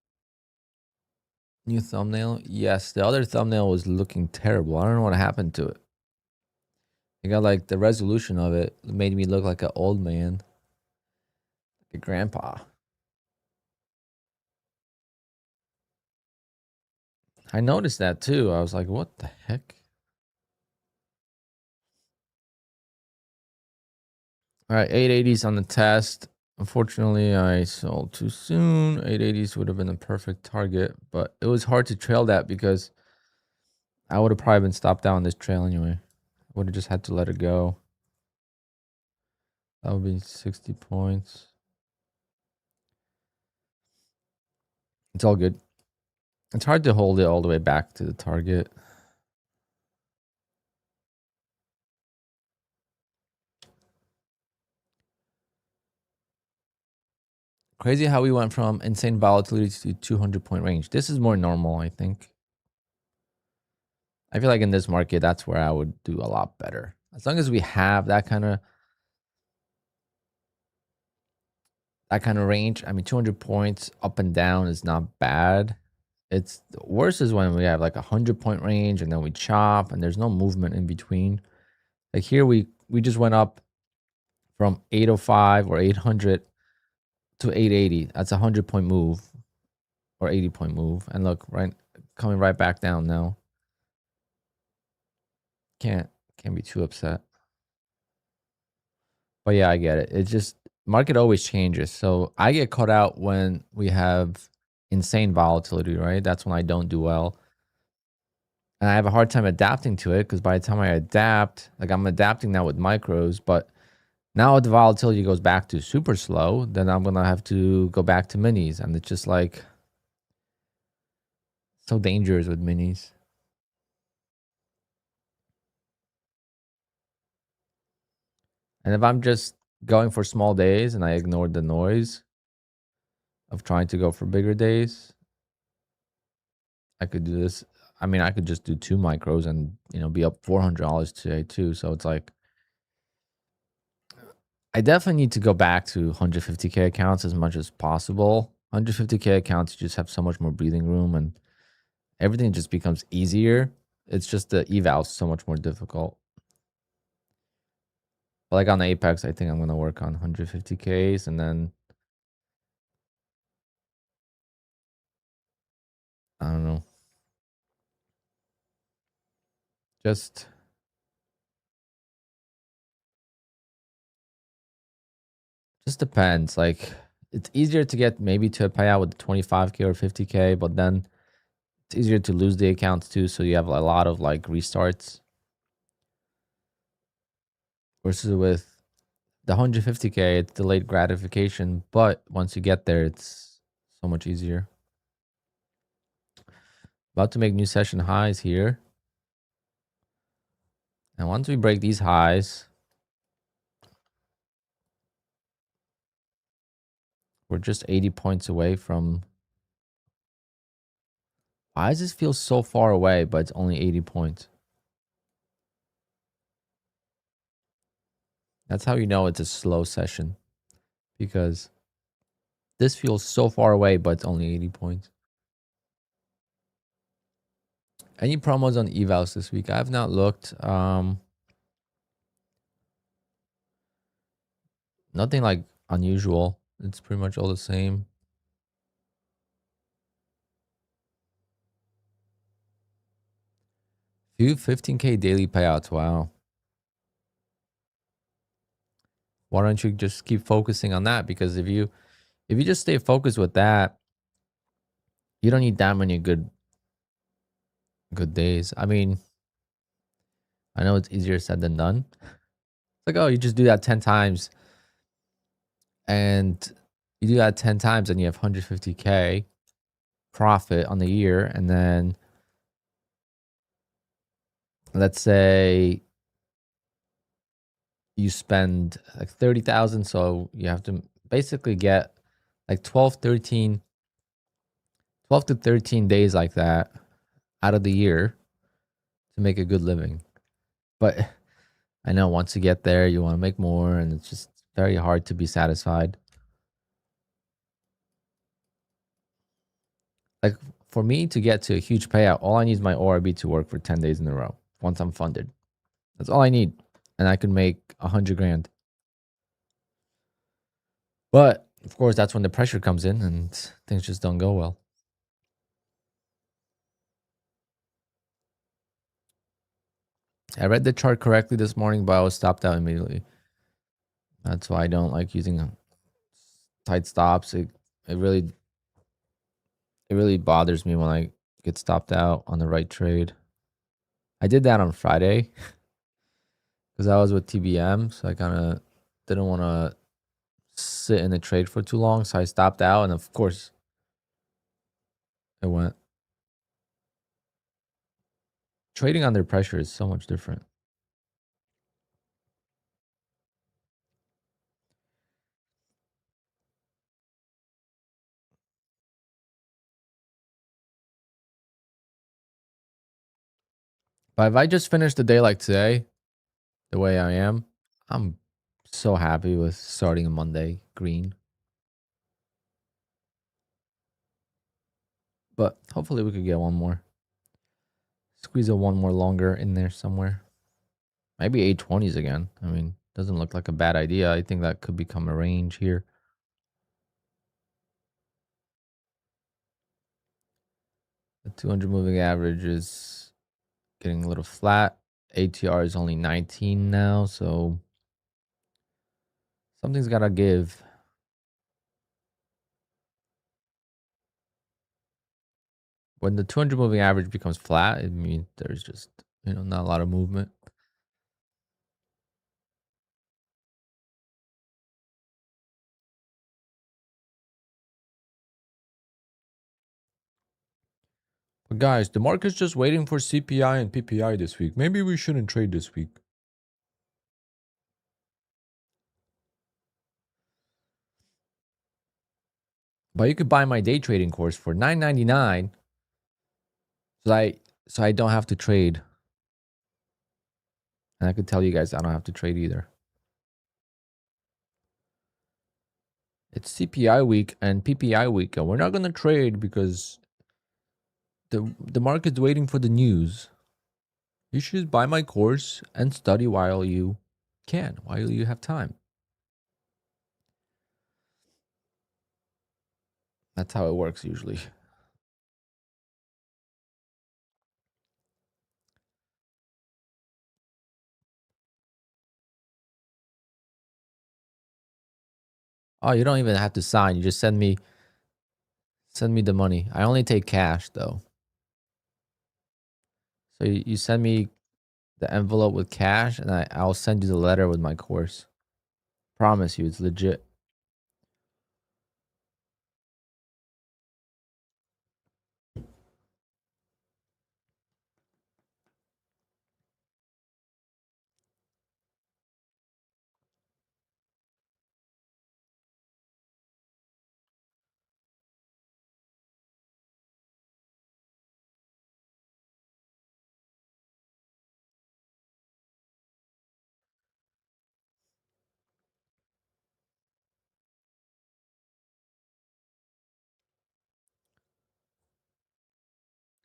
[SPEAKER 1] New thumbnail? Yes, the other thumbnail was looking terrible. I don't know what happened to it. I got like the resolution of it made me look like an old man, like a grandpa. I noticed that too. I was like, what the heck? All right, 880s on the test. Unfortunately, I sold too soon. 880s would have been a perfect target, but it was hard to trail that because I would have probably been stopped down this trail anyway. I would have just had to let it go. That would be 60 points. It's all good. It's hard to hold it all the way back to the target. Crazy how we went from insane volatility to 200-point range. This is more normal, I think. I feel like in this market, that's where I would do a lot better. As long as we have that kind of range. I mean, 200 points up and down is not bad. It's worse is when we have like 100-point range and then we chop and there's no movement in between. Like here, we just went up from 805 or 800 to 880. That's a 100-point move or 80-point move. And look, right, coming right back down now. Can't be too upset. But yeah, I get it. It's just market always changes. So I get caught out when we have insane volatility, right? That's when I don't do well. And I have a hard time adapting to it because by the time I adapt, like I'm adapting now with micros, but now the volatility goes back to super slow, then I'm going to have to go back to minis. And it's just like so dangerous with minis. And if I'm just going for small days and I ignore the noise of trying to go for bigger days, I could do this. I mean, I could just do 2 micros and, be up $400 today too. So it's like, I definitely need to go back to 150K accounts as much as possible. 150K accounts, you just have so much more breathing room and everything just becomes easier. It's just the eval is so much more difficult. But like on the Apex, I think I'm going to work on 150Ks and then, I don't know. Just depends. Like it's easier to get maybe to a payout with 25K or 50K, but then it's easier to lose the accounts too. So you have a lot of like restarts versus with the 150K, it's delayed gratification. But once you get there, it's so much easier. About to make new session highs here. And once we break these highs, we're just 80 points away from. Why does this feel so far away, but it's only 80 points? That's how you know it's a slow session, because this feels so far away, but it's only 80 points. Any promos on evals this week? I have not looked. Nothing like unusual. It's pretty much all the same. Few 15K daily payouts. Wow. Why don't you just keep focusing on that? Because if you just stay focused with that, you don't need that many good days. I mean, I know it's easier said than done. It's like, oh, you just do that 10 times and you do that 10 times and you have 150K profit on the year. And then let's say you spend like 30,000. So you have to basically get like 12 to 13 days like that out of the year to make a good living. But I know once you get there, you want to make more, and it's just very hard to be satisfied. Like for me to get to a huge payout, all I need is my ORB to work for 10 days in a row once I'm funded. That's all I need. And I could make 100 grand. But of course, that's when the pressure comes in and things just don't go well. I read the chart correctly this morning, but I was stopped out immediately. That's why I don't like using tight stops. It really bothers me when I get stopped out on the right trade. I did that on Friday because I was with TBM, so I kind of didn't want to sit in the trade for too long, so I stopped out, and of course, it went. Trading under pressure is so much different. But if I just finish the day like today, the way I am, I'm so happy with starting a Monday green. But hopefully we could get one more. Squeeze a one more longer in there somewhere. Maybe 820s again. I mean, doesn't look like a bad idea. I think that could become a range here. The 200 moving average is getting a little flat. ATR is only 19 now, so something's got to give. When the 200 moving average becomes flat, it means there's just, not a lot of movement. But guys, the market's just waiting for CPI and PPI this week. Maybe we shouldn't trade this week. But you could buy my day trading course for $9.99 so I don't have to trade. And I could tell you guys I don't have to trade either. It's CPI week and PPI week, and we're not going to trade because the market's waiting for the news. You should just buy my course and study while you can, while you have time. That's how it works usually. Oh, you don't even have to sign. You just send me the money. I only take cash though. So you send me the envelope with cash, and I'll send you the letter with my course. Promise you, it's legit.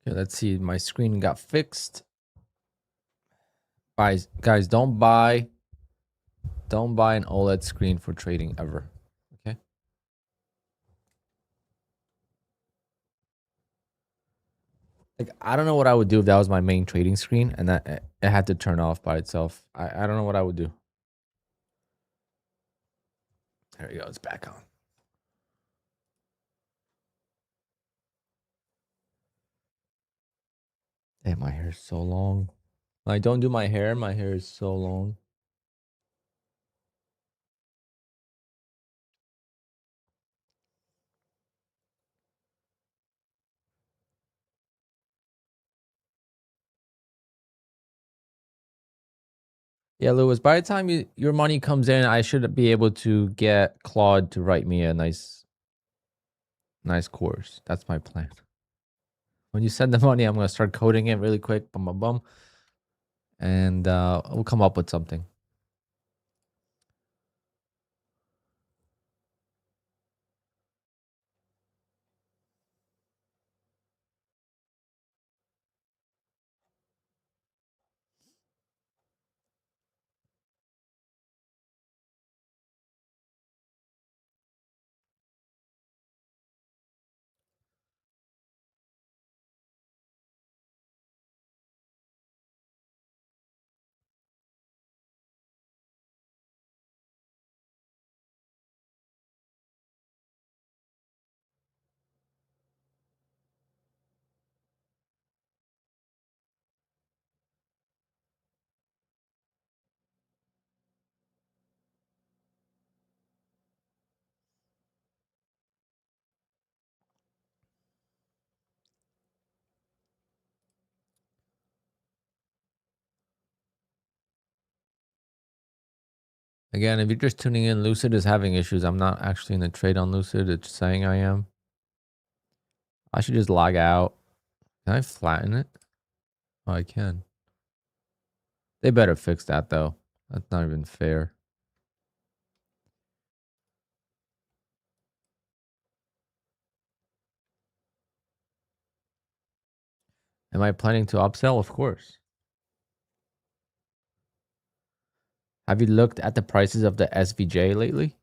[SPEAKER 1] Okay, let's see. My screen got fixed. Guys, don't buy an OLED screen for trading ever. Okay. Like, I don't know what I would do if that was my main trading screen and that it had to turn off by itself. I don't know what I would do. There we go. It's back on. Damn, my hair is so long. When I don't do my hair is so long. Yeah, Lewis, by the time your money comes in, I should be able to get Claude to write me a nice course. That's my plan. When you send the money, I'm going to start coding it really quick. Bum, bum, bum. And we'll come up with something. Again, if you're just tuning in, Lucid is having issues. I'm not actually in the trade on Lucid. It's saying I am. I should just log out. Can I flatten it? Oh, I can. They better fix that, though. That's not even fair. Am I planning to upsell? Of course. Have you looked at the prices of the SVJ lately?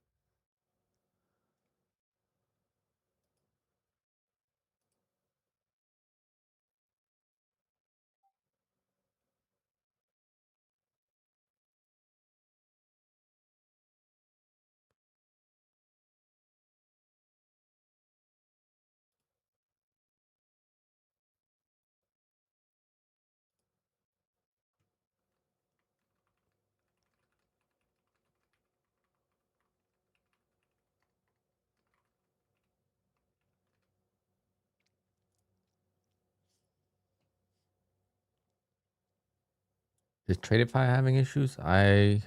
[SPEAKER 1] Is Tradeify having issues? I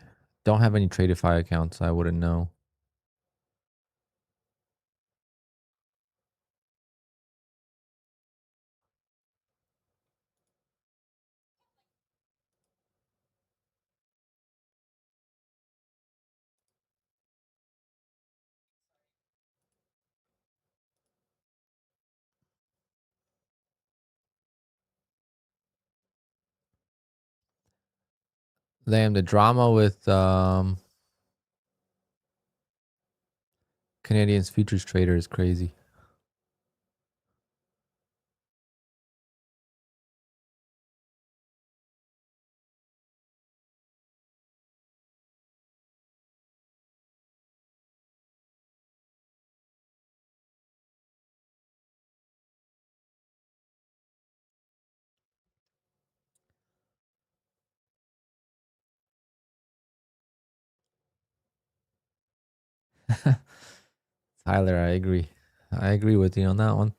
[SPEAKER 1] don't have any Tradeify accounts. So I wouldn't know. Damn, the drama with Canadians futures trader is crazy. Tyler, I agree. I agree with you on that one.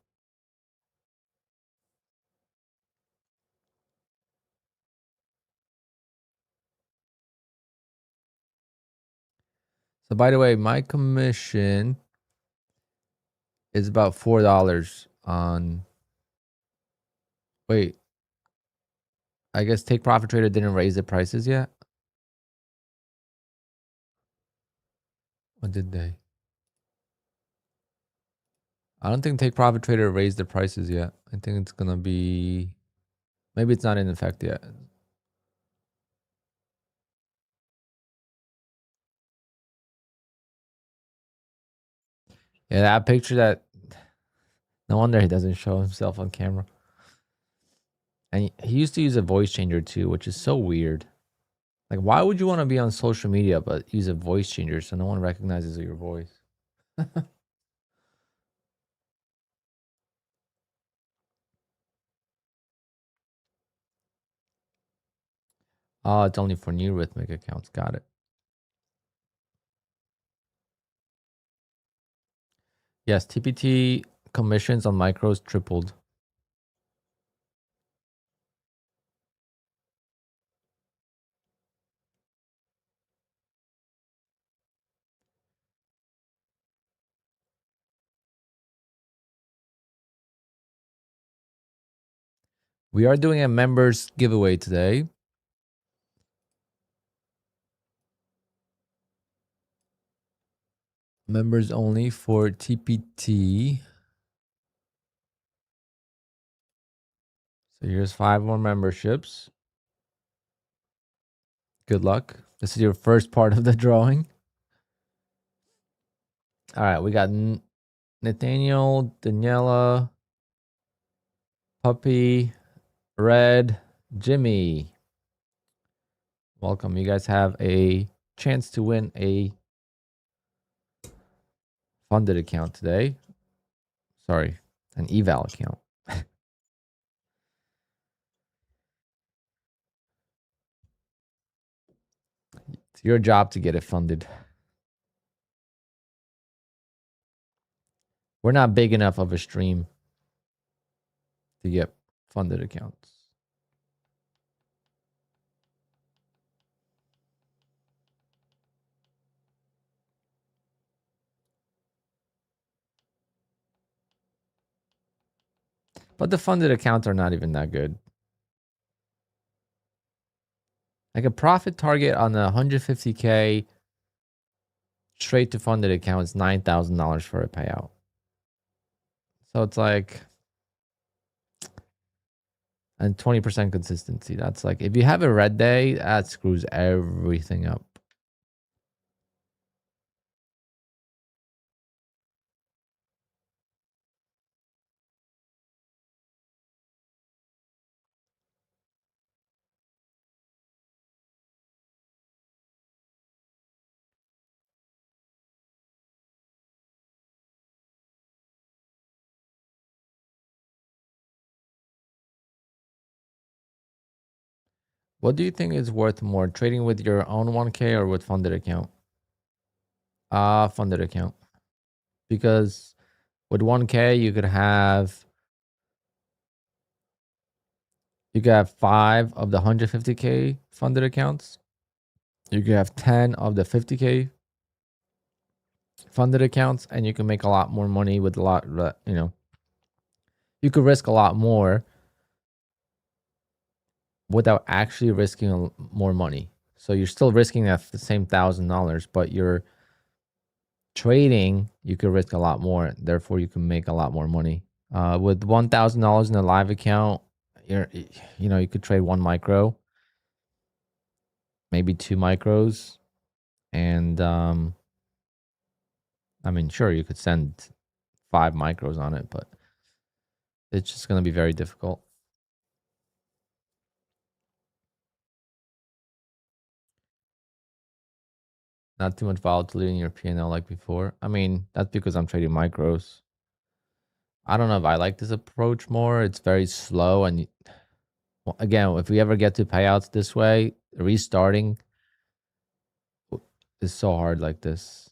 [SPEAKER 1] So by the way, my commission is about $4 on. Wait, I guess Take Profit Trader didn't raise the prices yet. Or did they? I don't think Take Profit Trader raised the prices yet. I think it's gonna be, maybe it's not in effect yet. Yeah, that picture, that, no wonder he doesn't show himself on camera. And he used to use a voice changer too, which is so weird. Like, why would you want to be on social media but use a voice changer so no one recognizes your voice? Oh, it's only for new Rhythmic accounts. Got it. Yes, TPT commissions on micros tripled. We are doing a members giveaway today. Members only for TPT. So here's 5 more memberships. Good luck. This is your first part of the drawing. All right, we got Nathaniel, Daniela, Puppy, Red, Jimmy. Welcome. You guys have a chance to win a funded account today. Sorry, an eval account. It's your job to get it funded. We're not big enough of a stream to get funded accounts. But the funded accounts are not even that good. Like a profit target on the 150K straight to funded account is $9,000 for a payout. So it's like, and 20% consistency. That's like, if you have a red day, that screws everything up. What do you think is worth more, trading with your own 1K or with funded account? Funded account. Because with 1K, you could have 5 of the 150K funded accounts. You could have 10 of the 50K funded accounts, and you can make a lot more money with a lot, you know, you could risk a lot more without actually risking more money. So you're still risking that the same $1,000, but you're trading, you could risk a lot more. Therefore, you can make a lot more money. With $1,000 in a live account, you could trade 1 micro, maybe 2 micros, and I mean, sure, you could send 5 micros on it, but it's just going to be very difficult. Not too much volatility in your P&L like before. I mean, that's because I'm trading micros. I don't know if I like this approach more. It's very slow. And again, if we ever get to payouts this way, restarting is so hard like this.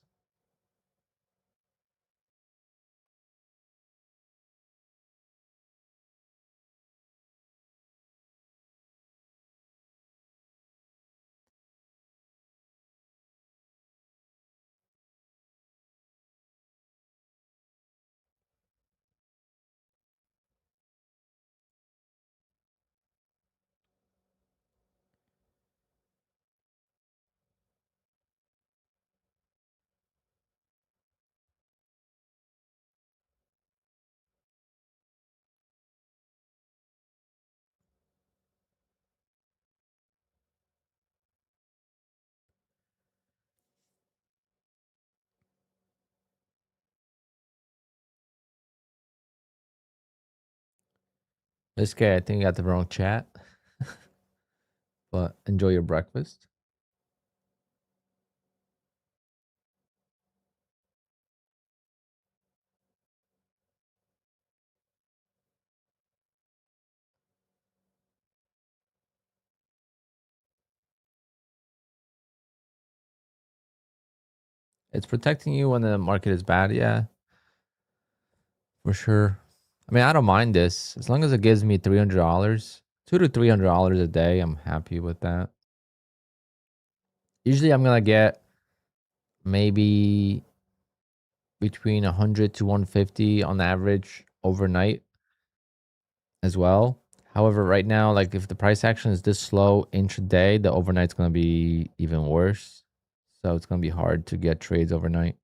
[SPEAKER 1] This guy, I think you got the wrong chat, but enjoy your breakfast. It's protecting you when the market is bad. Yeah, for sure. I mean, I don't mind this as long as it gives me $300, $200 to $300 a day. I'm happy with that. Usually, I'm gonna get maybe between 100 to 150 on average overnight as well. However, right now, like if the price action is this slow intraday, the overnight's gonna be even worse. So it's gonna be hard to get trades overnight.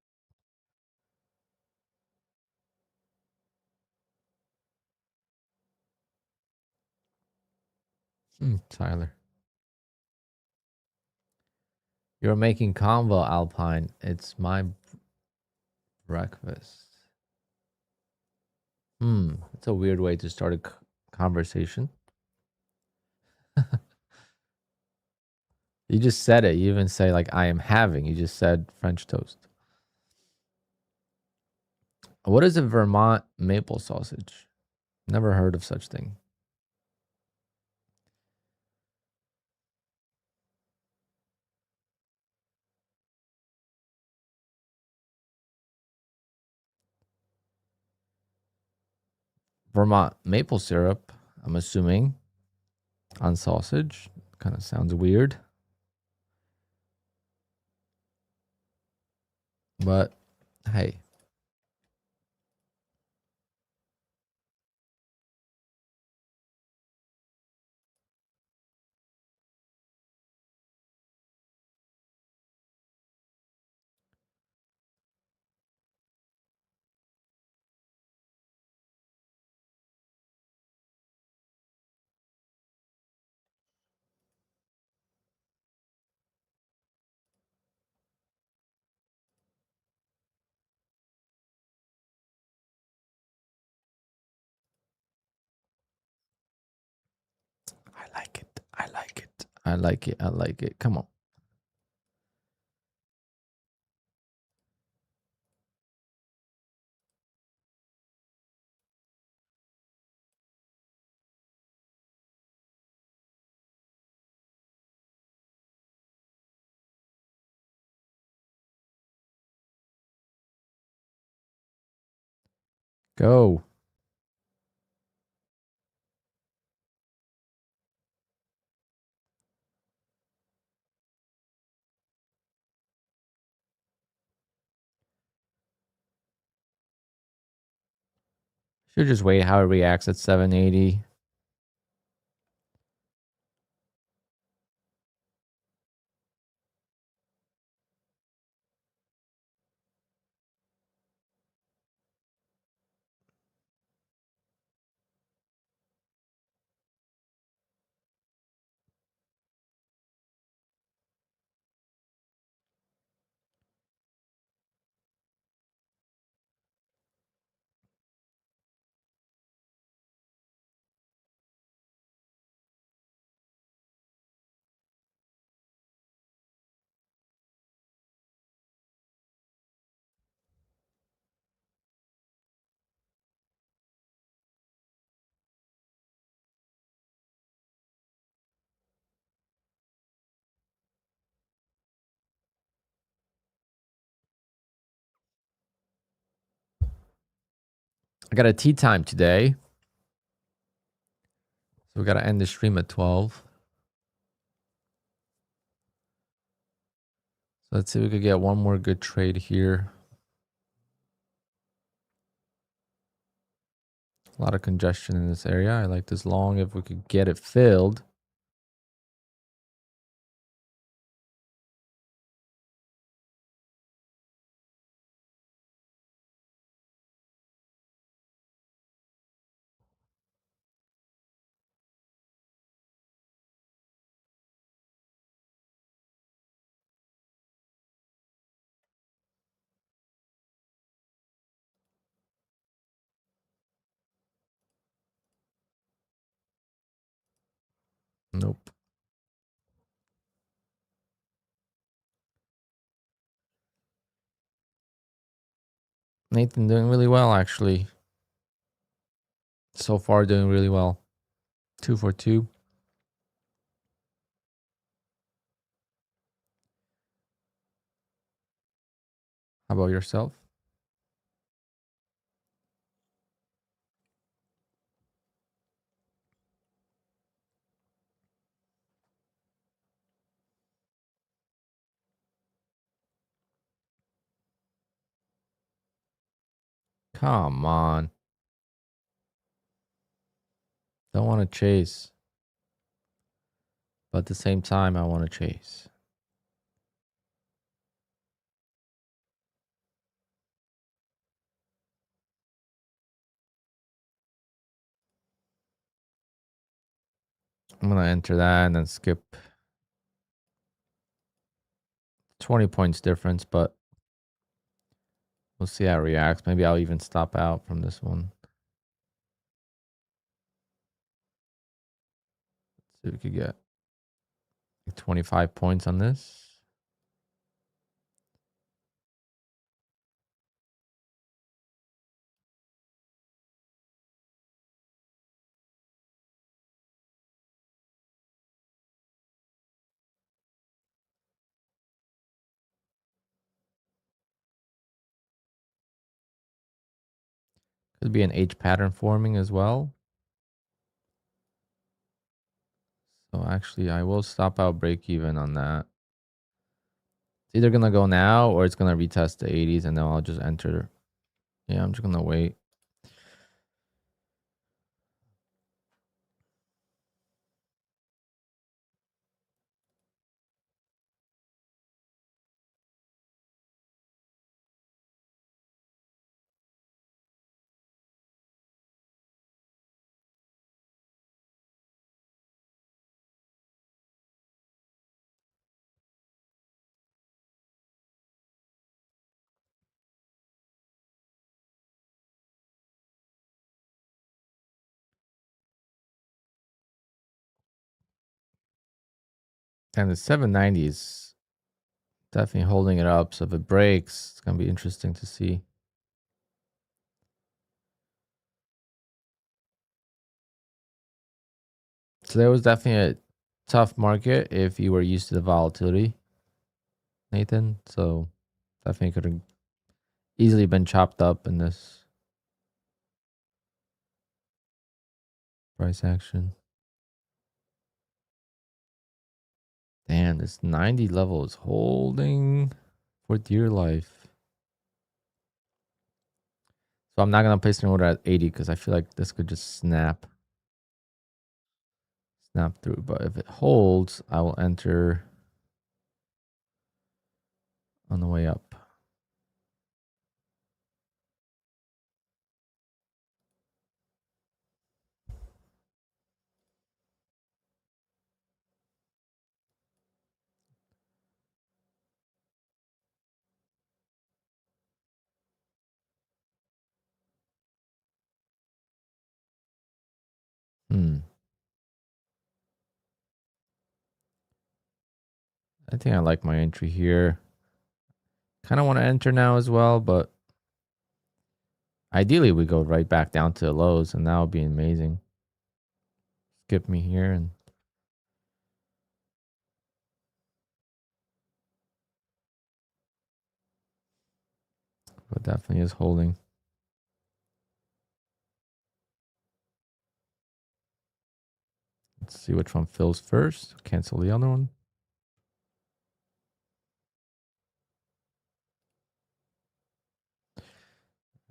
[SPEAKER 1] Tyler, you're making convo, Alpine. It's my breakfast. It's a weird way to start a conversation. You just said it. You even say like I am having. You just said French toast. What is a Vermont maple sausage? Never heard of such thing. Vermont maple syrup, I'm assuming, on sausage. Kind of sounds weird. But hey, like it. I like it. I like it. I like it. Come on. Go. Should just wait how it reacts at 780. I got a tea time today. So we got to end the stream at 12. So let's see if we could get one more good trade here. A lot of congestion in this area. I like this long if we could get it filled. Nope. Nathan doing really well, actually. So far, doing really well. 2 for 2. How about yourself? Come on. Don't want to chase. But at the same time, I want to chase. I'm going to enter that and then skip 20 points difference, but we'll see how it reacts. Maybe I'll even stop out from this one. Let's see if we could get 25 points on this. Could be an H pattern forming as well. So actually, I will stop out break even on that. It's either going to go now or it's going to retest the 80s and then I'll just enter. Yeah, I'm just going to wait. And the 790 is definitely holding it up. So if it breaks, it's going to be interesting to see. So there was definitely a tough market if you were used to the volatility, Nathan. So definitely could have easily been chopped up in this price action. Damn, this 90 level is holding for dear life. So I'm not going to place an order at 80 because I feel like this could just snap through. But if it holds, I will enter on the way up. I think I like my entry here. Kind of want to enter now as well, but ideally we go right back down to the lows, and that would be amazing. Skip me here, and but definitely is holding. Let's see which one fills first. Cancel the other one.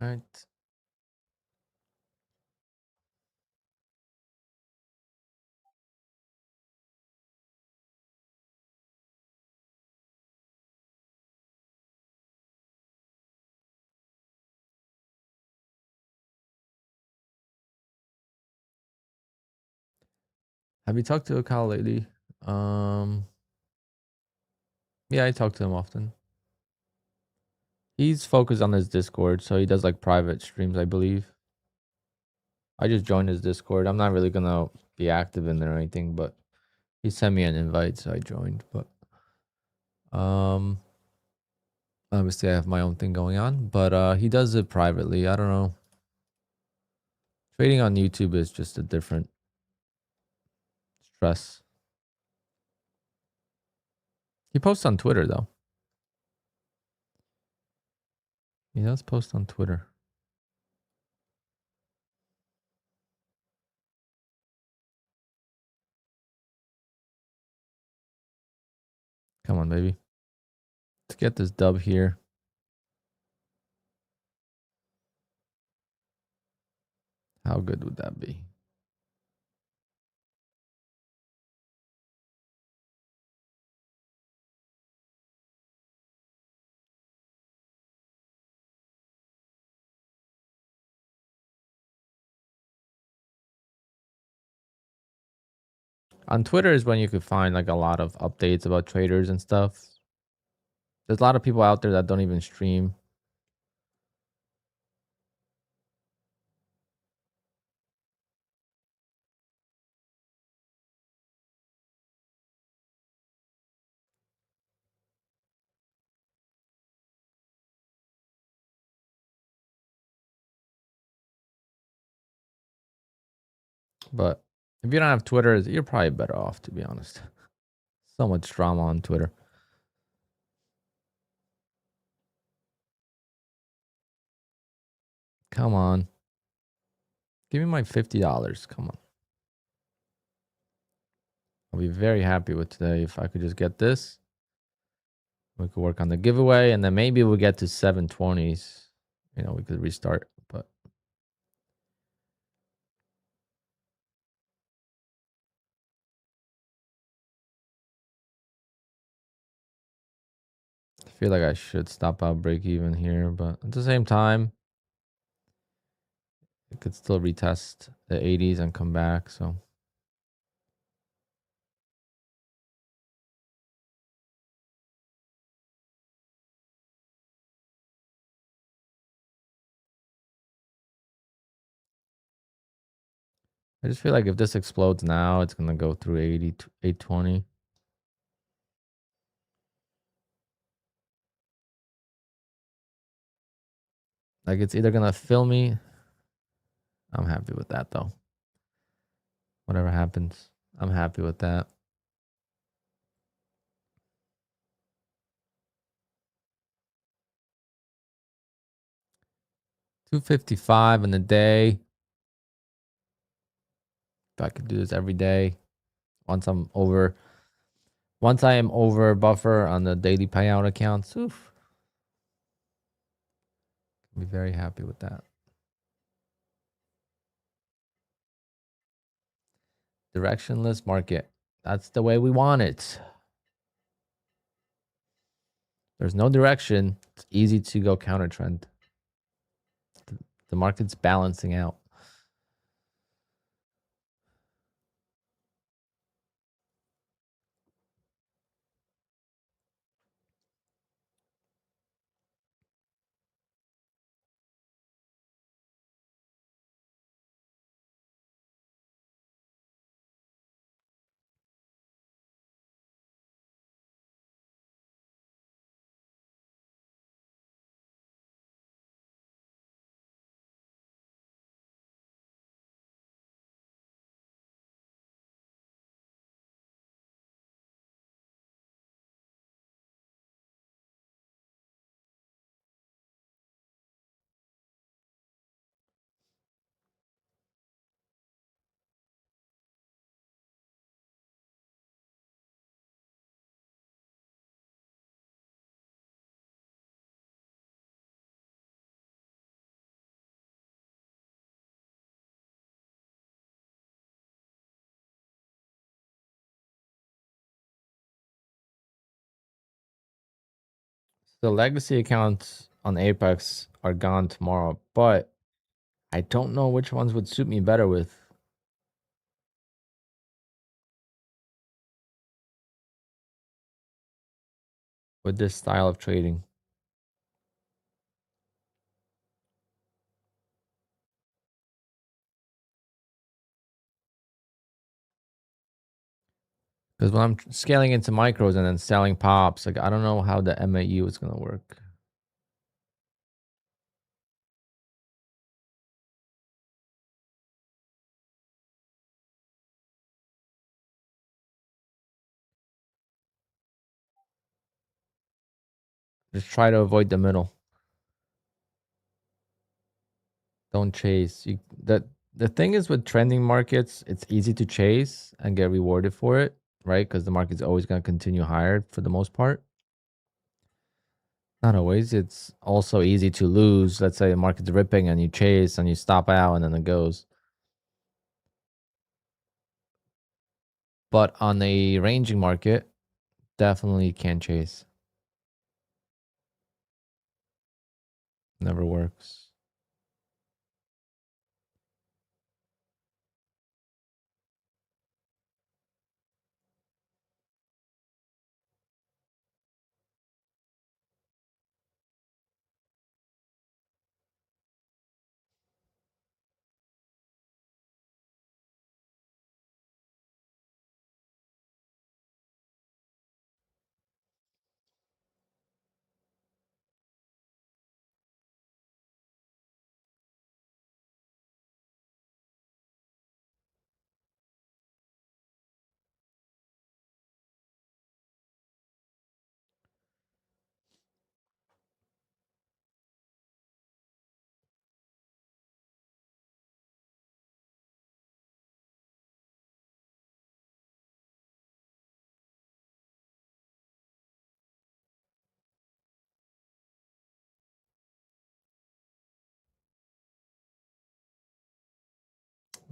[SPEAKER 1] All right. Have you talked to Kyle lately? Yeah, I talk to him often. He's focused on his Discord, so he does like private streams, I believe. I just joined his Discord. I'm not really gonna be active in there or anything, but he sent me an invite, so I joined. But obviously I have my own thing going on, but he does it privately. I don't know. Trading on YouTube is just a different stress. He posts on Twitter though. He does post on Twitter. Come on, baby. Let's get this dub here. How good would that be? On Twitter is when you could find like a lot of updates about traders and stuff. There's a lot of people out there that don't even stream. But if you don't have Twitter, you're probably better off, to be honest. So much drama on Twitter. Come on. Give me my $50. Come on. I'll be very happy with today if I could just get this. We could work on the giveaway, and then maybe we'll get to 720s. You know, we could restart, but I feel like I should stop out break even here, but at the same time, it could still retest the 80s and come back. So I just feel like if this explodes now, it's gonna go through 80 to 820. Like it's either gonna fill me. I'm happy with that though. Whatever happens, I'm happy with that. $255 in a day. If I could do this every day, once I'm over, once I am over buffer on the daily payout accounts, oof, I'll be very happy with that. Directionless market. That's the way we want it. There's no direction. It's easy to go counter trend. The market's balancing out. The legacy accounts on Apex are gone tomorrow, but I don't know which ones would suit me better with this style of trading. Because when I'm scaling into micros and then selling pops, like I don't know how the MAU is gonna work. Just try to avoid the middle. Don't chase. The thing is with trending markets, it's easy to chase and get rewarded for it, right? Because the market's always gonna continue higher for the most part. Not always. It's also easy to lose. Let's say the market's ripping and you chase and you stop out and then it goes. But on a ranging market, definitely can't chase. Never works.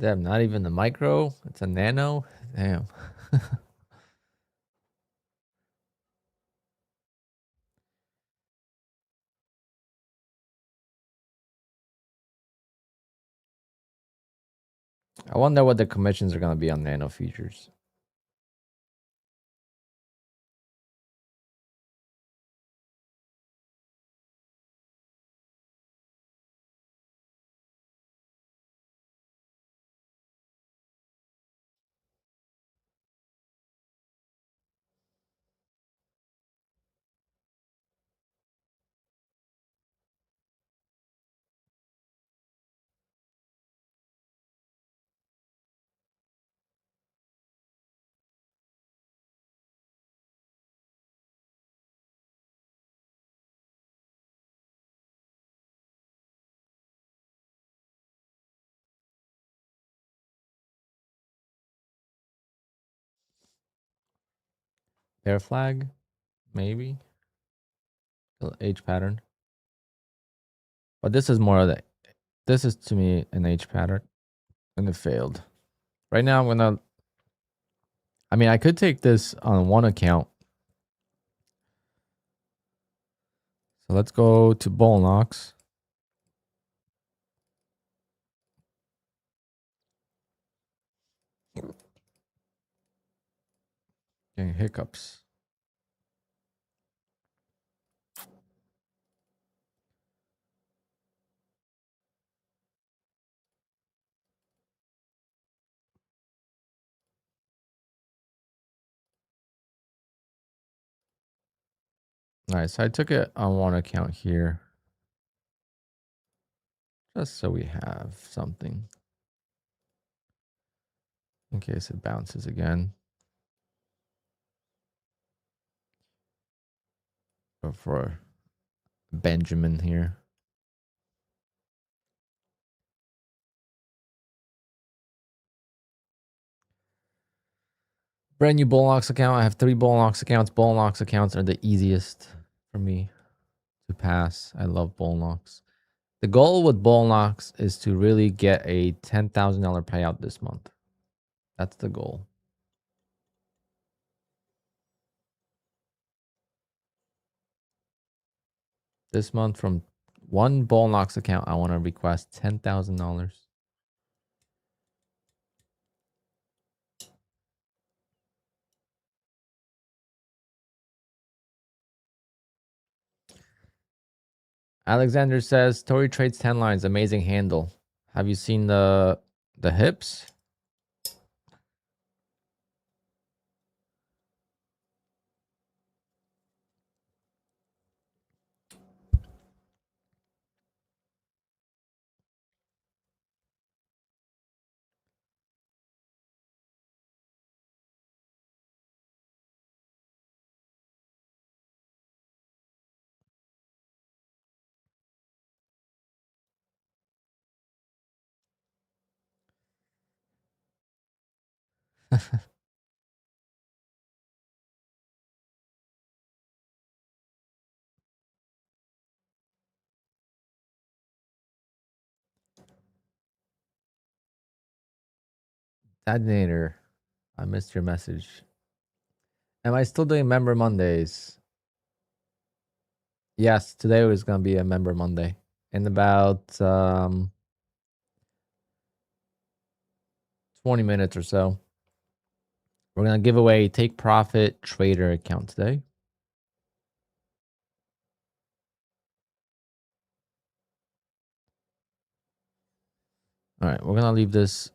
[SPEAKER 1] Damn, not even the micro. It's a nano. Damn. I wonder what the commissions are gonna be on nano futures. Bear flag, maybe. H pattern. But this is more of the, this is to me an H pattern. And it failed. Right now I'm gonna, I mean, I could take this on one account. So let's go to Bull Knox. Getting hiccups. All right, so I took it on one account here. Just so we have something. In case it bounces again. Go for Benjamin here. Brand new Bullnox account. I have 3 Bullnox accounts. Bullnox accounts are the easiest for me to pass. I love Bullnox. The goal with Bullnox is to really get a $10,000 payout this month. That's the goal. This month from one Bullnox account, I want to request $10,000. Alexander says, Tori trades 10 lines. Amazing handle. Have you seen the hips? Adnator, I missed your message. Am I still doing member Mondays? Yes, today was going to be a member Monday. In about 20 minutes or so. We're going to give away Take Profit Trader account today. All right, we're going to leave this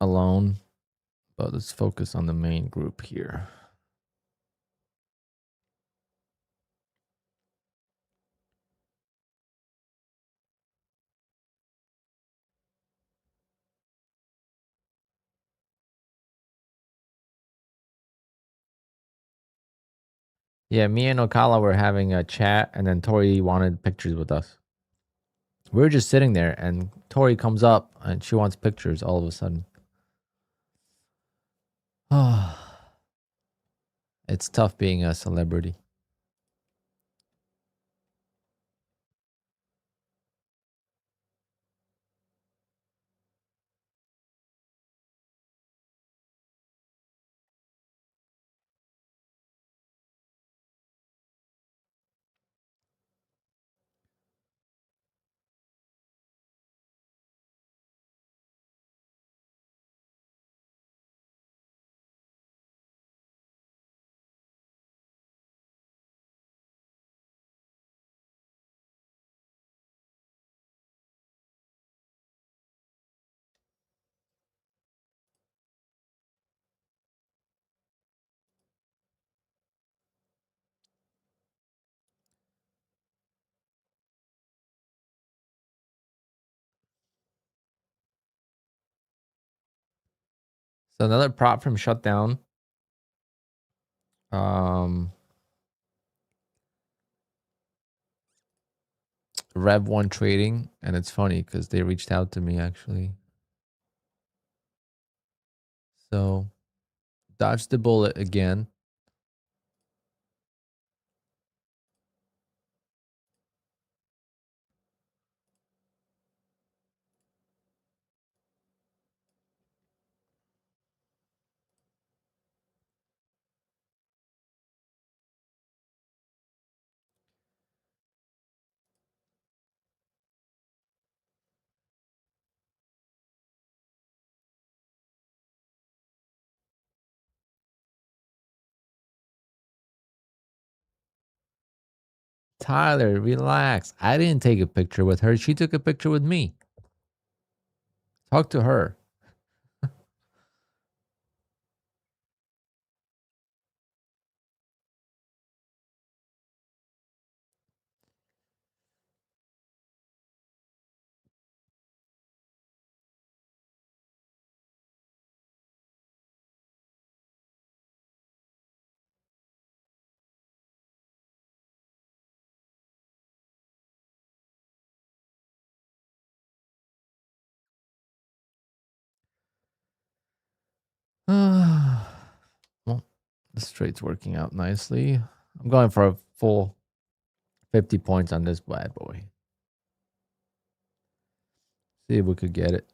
[SPEAKER 1] alone, but let's focus on the main group here. Yeah, me and Okala were having a chat, and then Tori wanted pictures with us. We were just sitting there, and Tori comes up, and she wants pictures all of a sudden. It's tough being a celebrity. So another prop from Shutdown. Rev One Trading, and it's funny because they reached out to me actually. So dodge the bullet again. Tyler, relax. I didn't take a picture with her. She took a picture with me. Talk to her. Well, the straight's working out nicely. I'm going for a full 50 points on this bad boy. See if we could get it.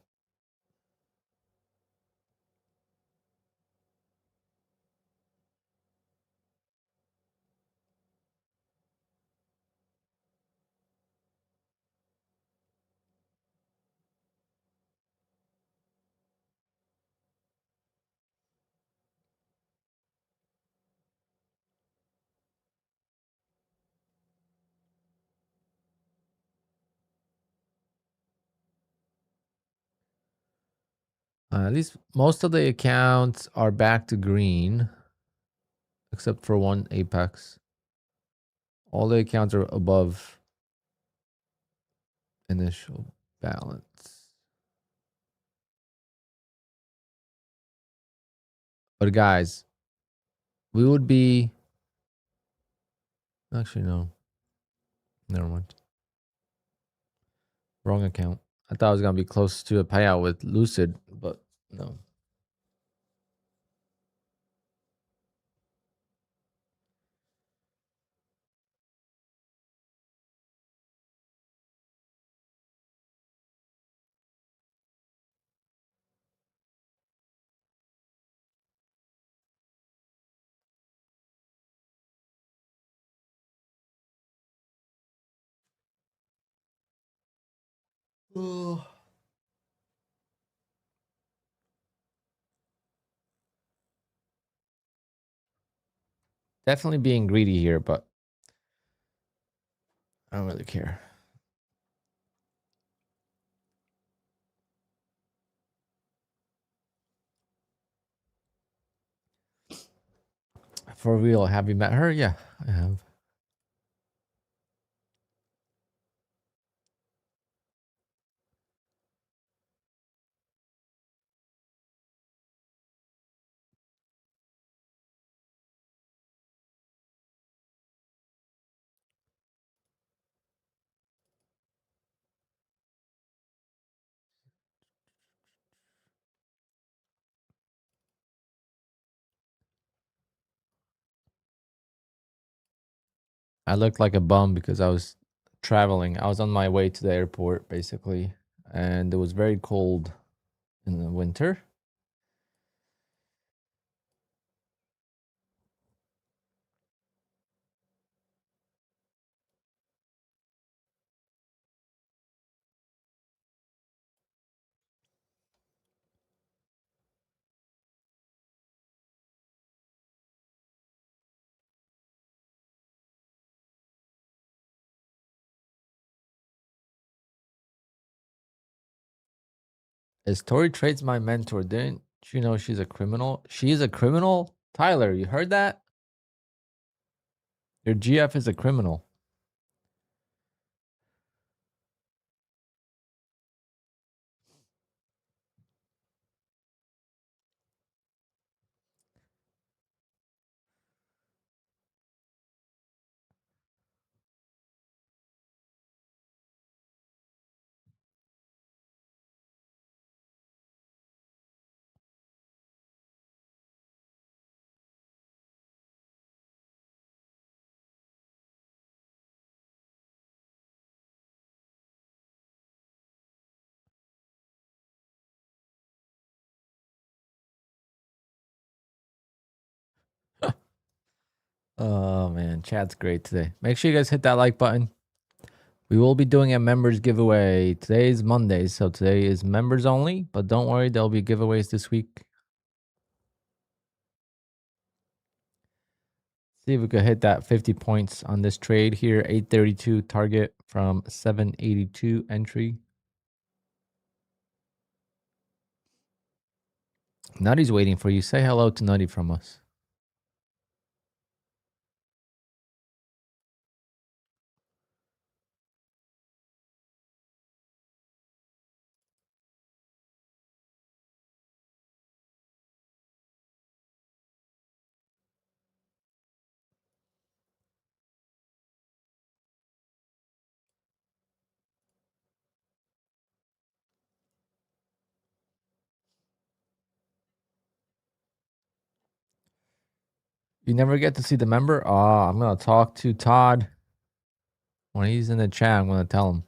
[SPEAKER 1] At least most of the accounts are back to green, except for one apex. All the accounts are above initial balance. But guys, we would be... Actually, no. Never mind. Wrong account. I thought I was going to be close to a payout with Lucid, but no. Definitely being greedy here, but I don't really care. For real, have you met her? Yeah, I have. I looked like a bum because I was traveling. I was on my way to the airport, basically, and it was very cold in the winter. Is Tori Trades my mentor? Didn't you know she's a criminal? She's a criminal? Tyler, you heard that? Your GF is a criminal. Oh man, chat's great today. Make sure you guys hit that like button. We will be doing a members giveaway. Today is Monday, so today is members only, but don't worry, there'll be giveaways this week.
[SPEAKER 2] See if we could hit that 50 points on this trade here. 832 target from 782 entry. Nutty's waiting for you. Say hello to Nutty from us. You never get to see the member? Oh, I'm going to talk to Todd. When he's in the chat, I'm going to tell him.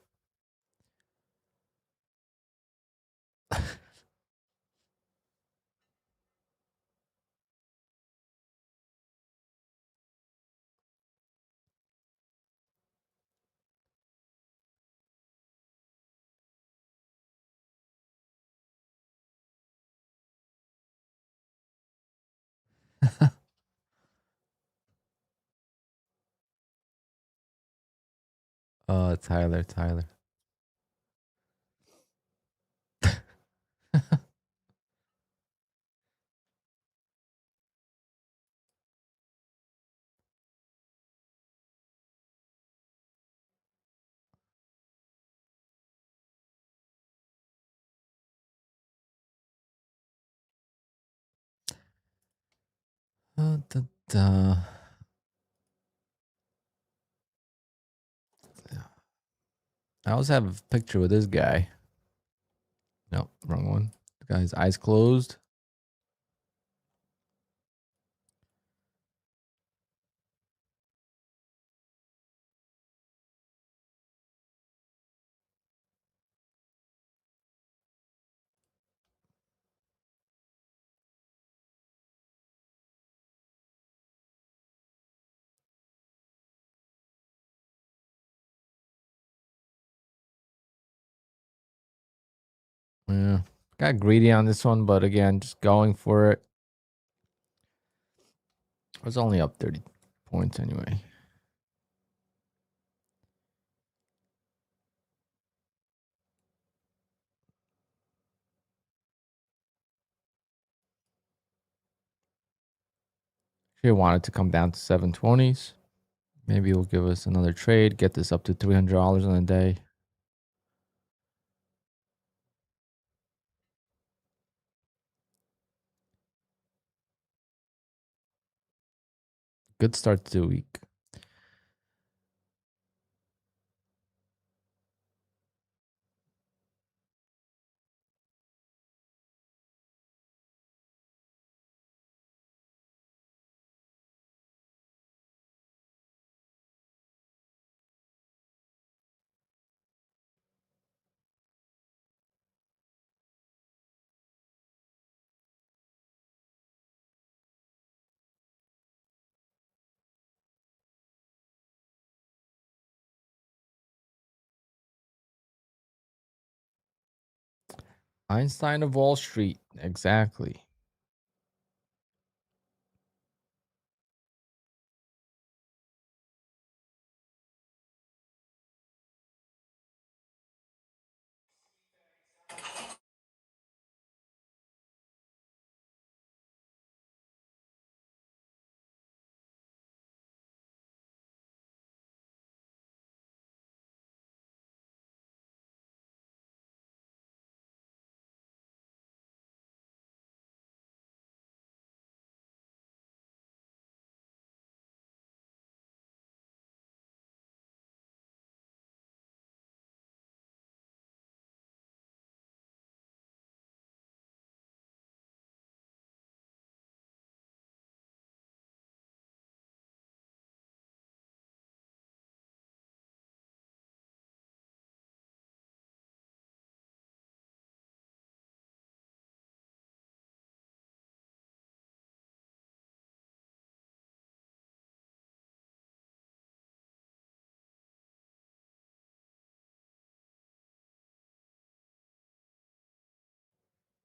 [SPEAKER 2] Oh, Tyler. Da, da. I also have a picture with this guy. Nope, wrong one. The guy's eyes closed. Yeah, got greedy on this one, but again, just going for it. I was only up 30 points anyway. She wanted to come down to 720s. Maybe he'll give us another trade, get this up to $300 in a day. Good start to the week. Einstein of Wall Street. Exactly.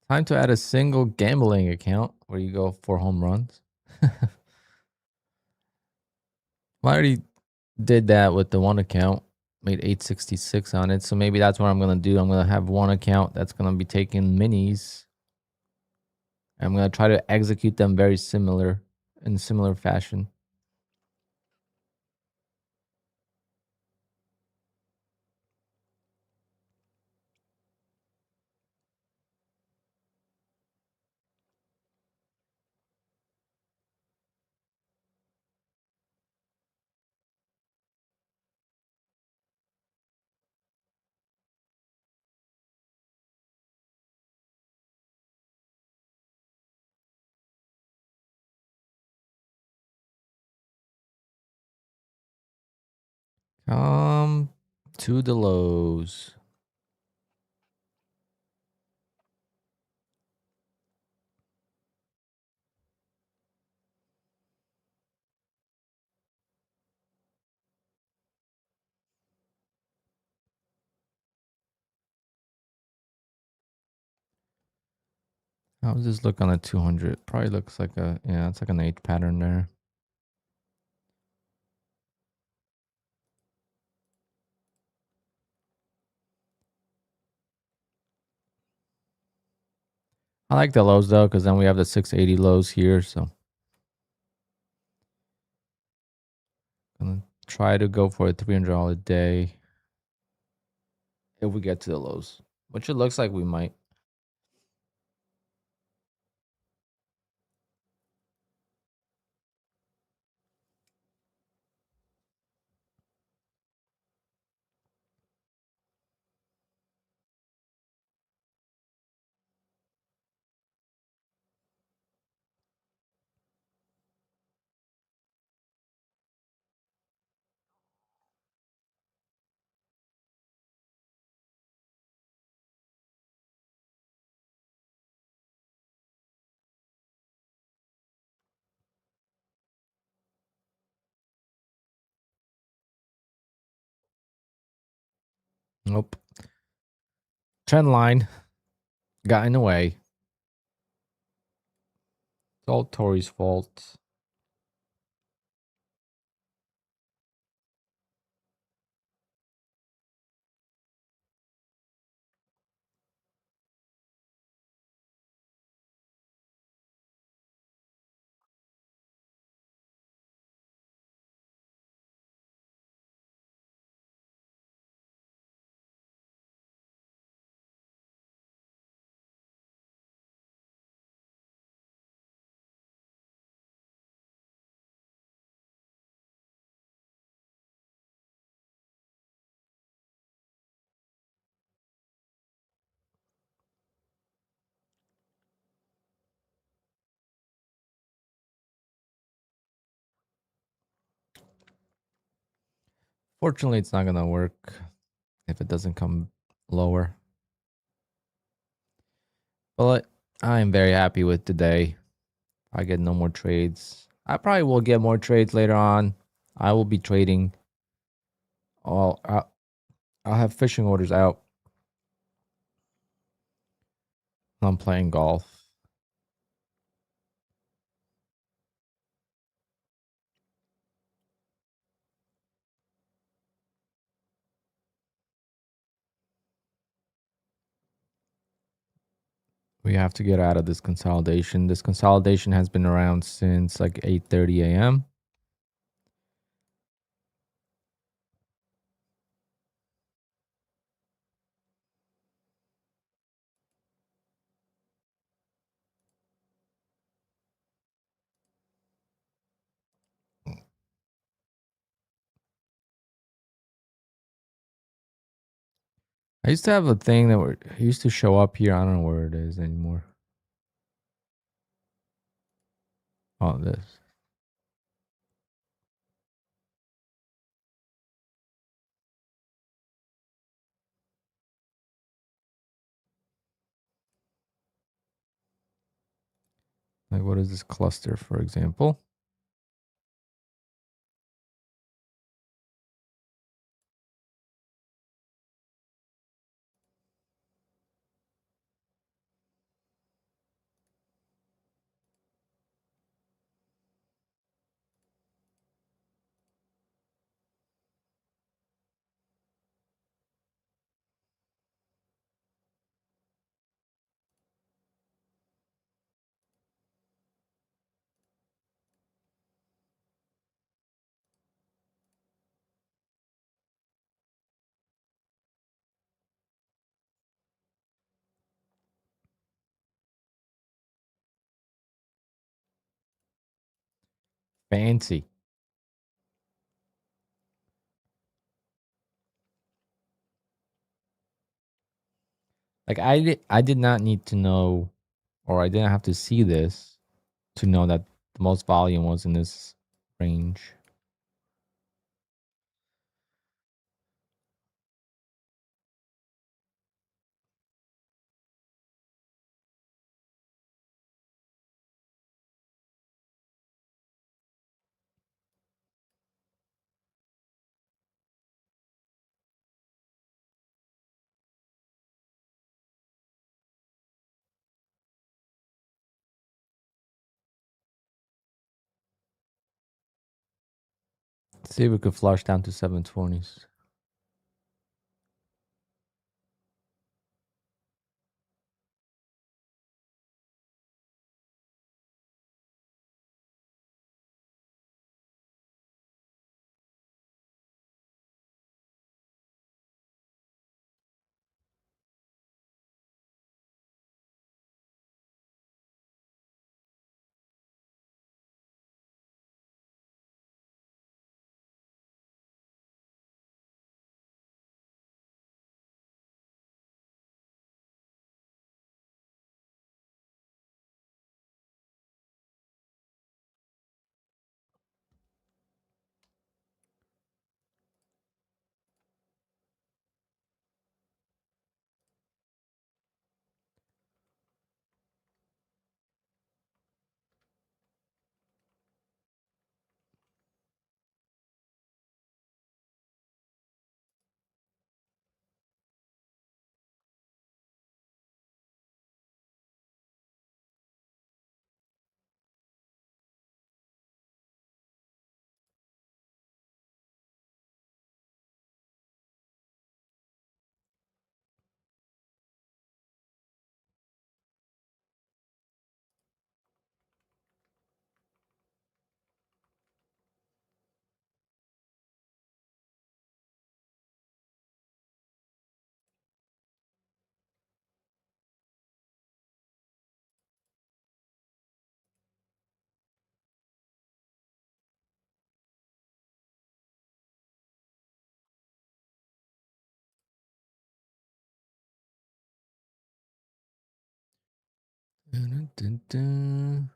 [SPEAKER 2] Time to add a single gambling account where you go for home runs. I already did that with the one account, made 866 on it. So maybe that's what I'm going to do. I'm going to have one account that's going to be taking minis. I'm going to try to execute them very similar in similar fashion. Come to the lows. How does this look on a 200? Probably looks like a, yeah, it's like an H pattern there. I like the lows though, because then we have the 680 lows here. So gonna try to go for a $300 a day if we get to the lows, which it looks like we might. Nope. Trend line got in the way. It's all Tori's fault. Fortunately, it's not going to work if it doesn't come lower. But I am very happy with today. I get no more trades. I probably will get more trades later on. I will be trading. I'll have fishing orders out. I'm playing golf. We have to get out of this consolidation. This consolidation has been around since like 8:30 a.m. I used to have a thing that used to show up here. I don't know where it is anymore. Oh, this. Like, what is this cluster, for example? Fancy. Like I did not need to know, or I didn't have to see this to know that the most volume was in this range. See if we could flush down to 720s. Dun, dun, dun.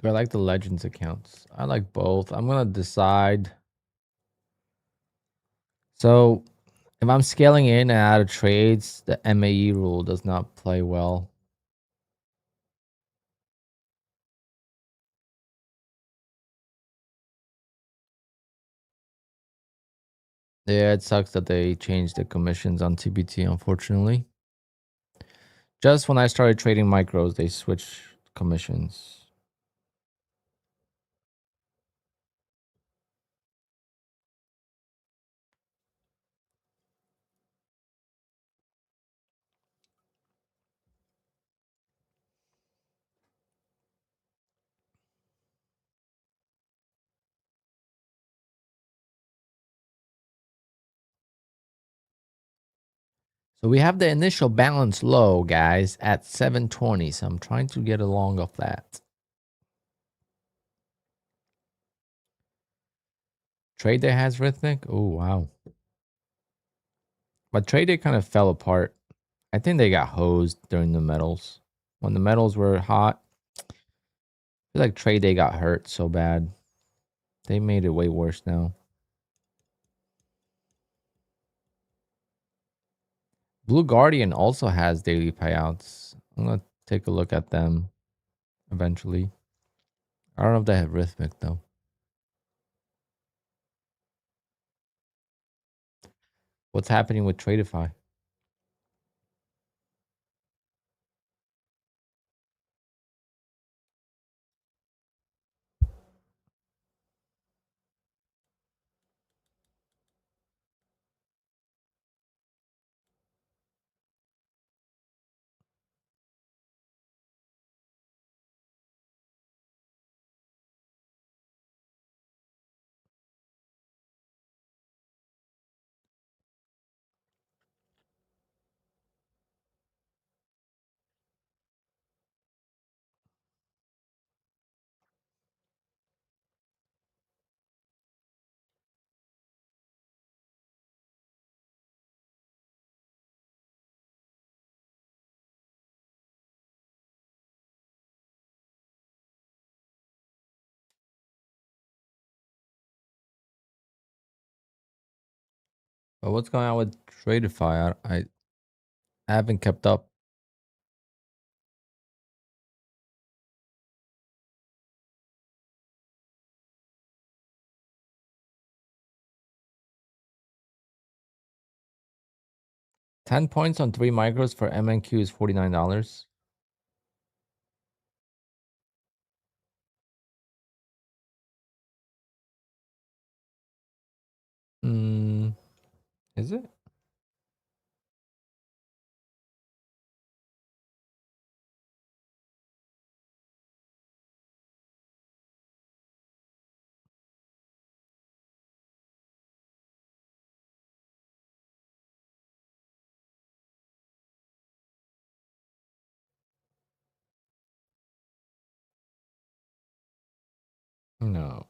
[SPEAKER 2] Do I like the Legends accounts? I like both. I'm gonna decide. So if I'm scaling in and out of trades, the MAE rule does not play well. Yeah, it sucks that they changed the commissions on TBT, unfortunately. Just when I started trading micros, they switched commissions. So we have the initial balance low, guys, at 720. So I'm trying to get along off that. Trade Day has Rhythmic? Oh, wow. But Trade Day kind of fell apart. I think they got hosed during the metals. When the metals were hot, I feel like trade day got hurt so bad. They made it way worse now. Blue Guardian also has daily payouts. I'm gonna take a look at them eventually. I don't know if they have rhythmic though. What's happening with Tradeify? But what's going on with Tradeify? I haven't kept up. $10 on 3 micros for MNQ is $49. Is it? No.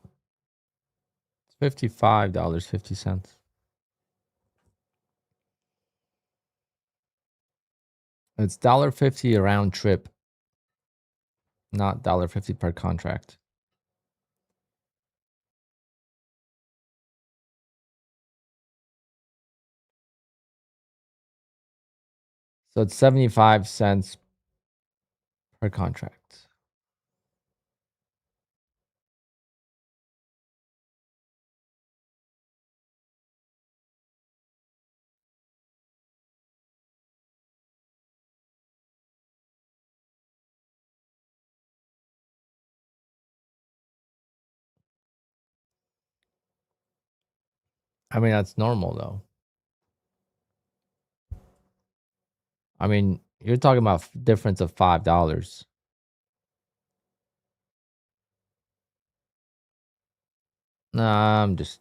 [SPEAKER 2] It's $55.50. It's $1.50 a round trip, not $1.50 per contract. So it's 75 cents per contract. I mean, that's normal though. I mean, you're talking about difference of $5. Nah, I'm just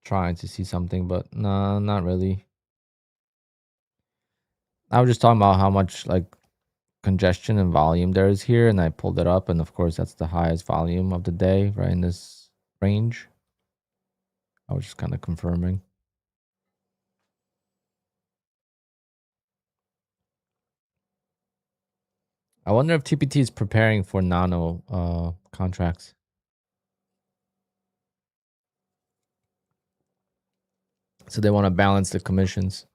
[SPEAKER 2] trying to see something, but no, not really. I was just talking about how much like congestion and volume there is here, and I pulled it up, and of course that's the highest volume of the day, right in this range. I was just kind of confirming. I wonder if TPT is preparing for nano contracts. So they want to balance the commissions.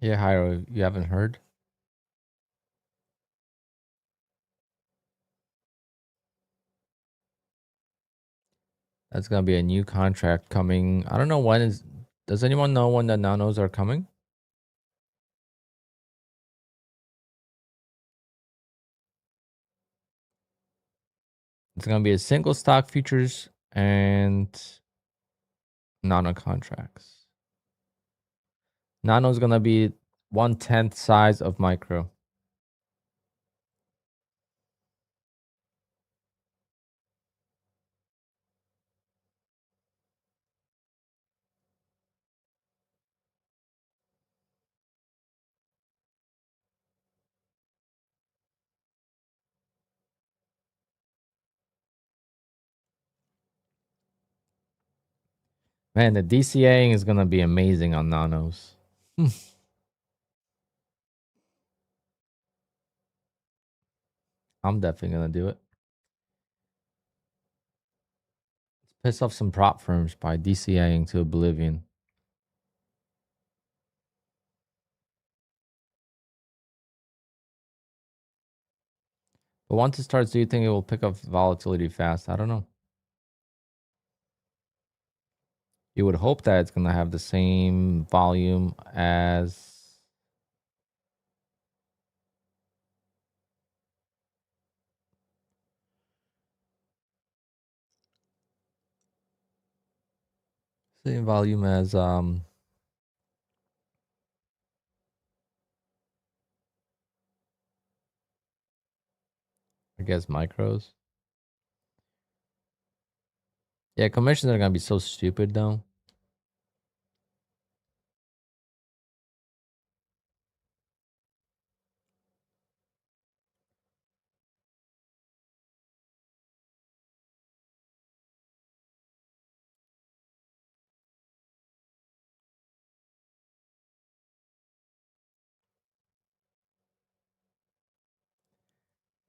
[SPEAKER 2] Yeah, Hyro, you haven't heard? That's gonna be a new contract coming. I don't know when is. Does anyone know when the nanos are coming? It's going to be a single stock futures and nano contracts. Nano is going to be 1/10 size of micro. Man, the DCAing is going to be amazing on nanos. I'm definitely going to do it. Piss off some prop firms by DCAing to oblivion. But once it starts, do you think it will pick up volatility fast? I don't know. You would hope that it's going to have the same volume as I guess micros. Yeah, commissions are going to be so stupid though.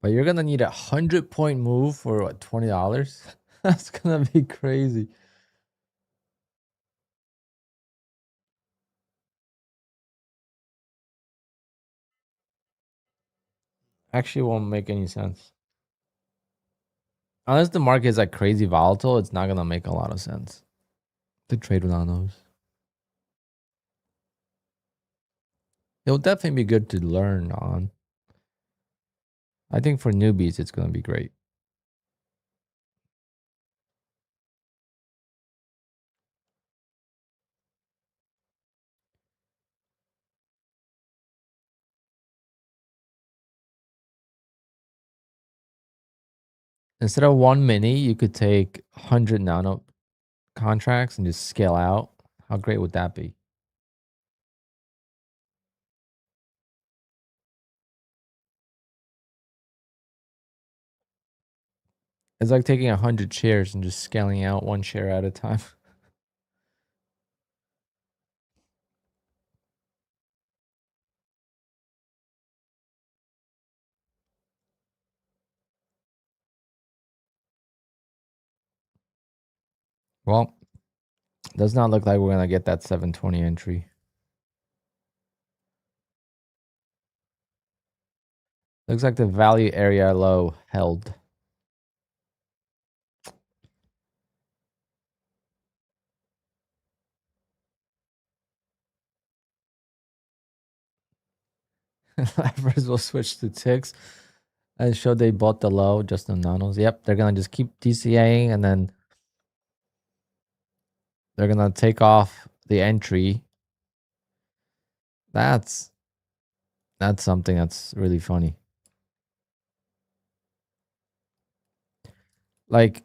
[SPEAKER 2] But you're going to need 100-point move for what, $20? That's going to be crazy. Actually won't make any sense. Unless the market is like crazy volatile, it's not going to make a lot of sense to trade with nanos. It'll definitely be good to learn on. I think for newbies, it's going to be great. Instead of one mini, you could take 100 nano contracts and just scale out. How great would that be? It's like taking 100 shares and just scaling out one share at a time. Well, does not look like we're going to get that 720 entry. Looks like the value area low held. First, we'll switch to ticks and show they bought the low, just the nanos. Yep, they're going to just keep DCAing and then they're going to take off the entry. That's something that's really funny. Like,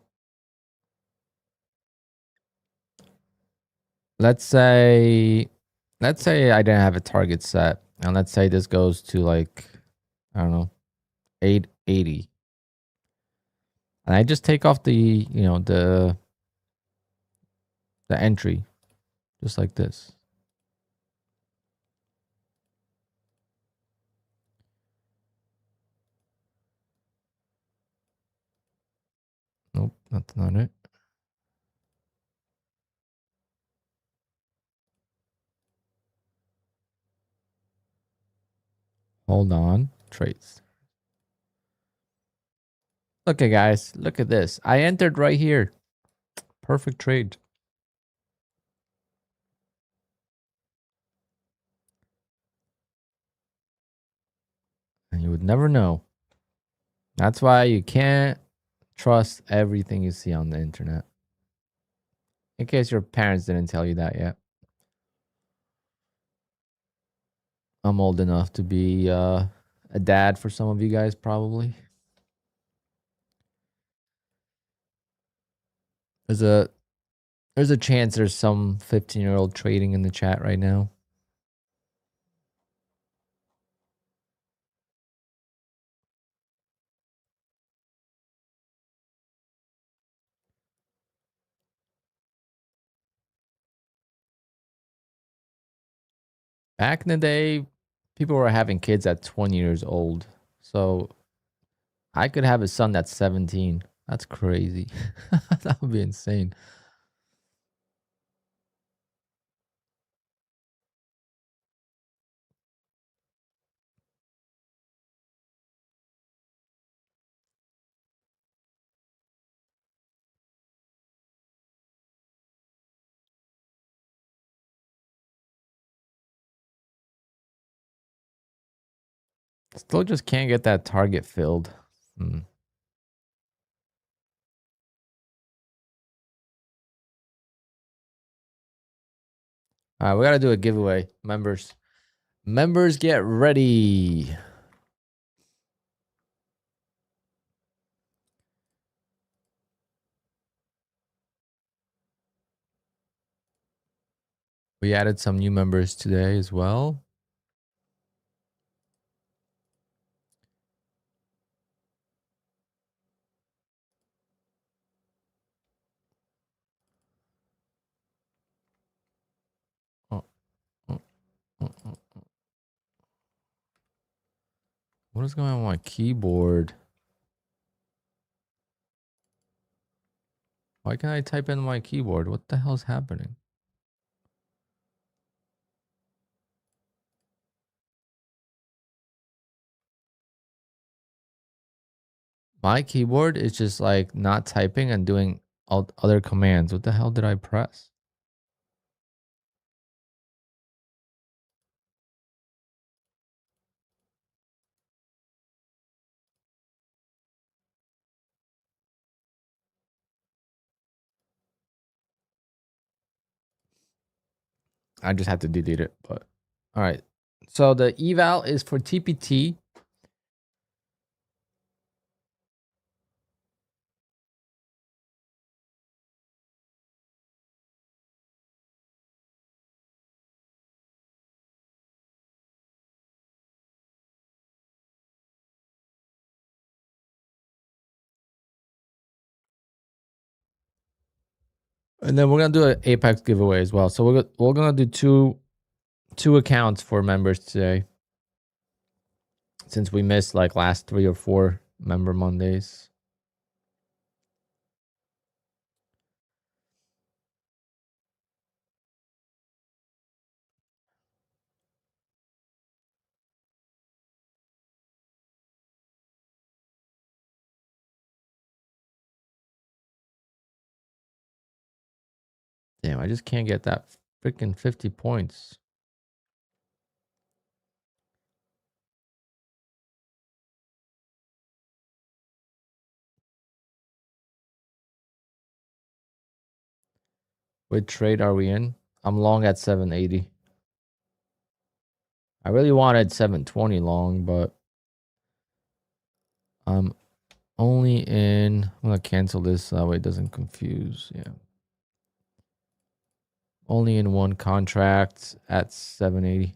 [SPEAKER 2] let's say I didn't have a target set, and let's say this goes to like, I don't know, 880, and I just take off the the entry, just like this. Nope, that's not it. Hold on, trades. Okay, guys, look at this. I entered right here. Perfect trade. And you would never know. That's why you can't trust everything you see on the internet. In case your parents didn't tell you that yet. I'm old enough to be a dad for some of you guys, probably. There's a chance there's some 15-year-old trading in the chat right now. Back in the day, people were having kids at 20 years old. So I could have a son that's 17. That's crazy. That would be insane. Still just can't get that target filled. All right, we got to do a giveaway. Members get ready. We added some new members today as well. Oh, oh, oh, oh. What is going on with my keyboard? Why can't I type in my keyboard? What the hell's happening? My keyboard is just like not typing and doing other commands. What the hell did I press? I just had to delete it, but all right. So the eval is for TPT. And then we're gonna do an Apex giveaway as well. So we're gonna do two accounts for members today, since we missed like last 3 or 4 member Mondays. Damn, I just can't get that freaking 50 points. What trade are we in? I'm long at 780. I really wanted 720 long, but I'm only in. I'm gonna cancel this that way it doesn't confuse. Yeah. Only in one contract at 780.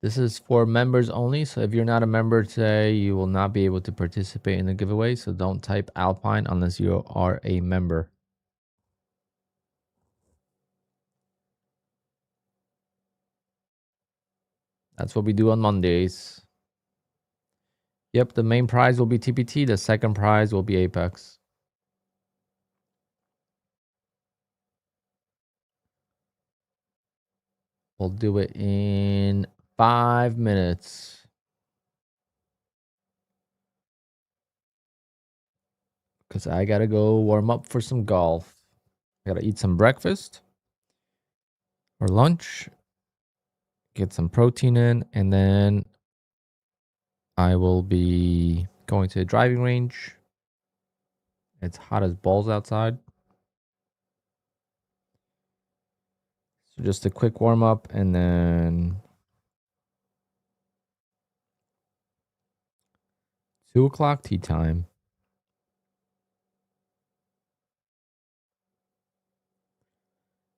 [SPEAKER 2] This is for members only. So if you're not a member today, you will not be able to participate in the giveaway. So don't type Alpine unless you are a member. That's what we do on Mondays. Yep, the main prize will be TPT. The second prize will be Apex. We'll do it in 5 minutes. because I gotta go warm up for some golf. I gotta eat some breakfast or lunch, get some protein in, and then I will be going to the driving range. It's hot as balls outside. So just a quick warm up and then 2 o'clock tea time.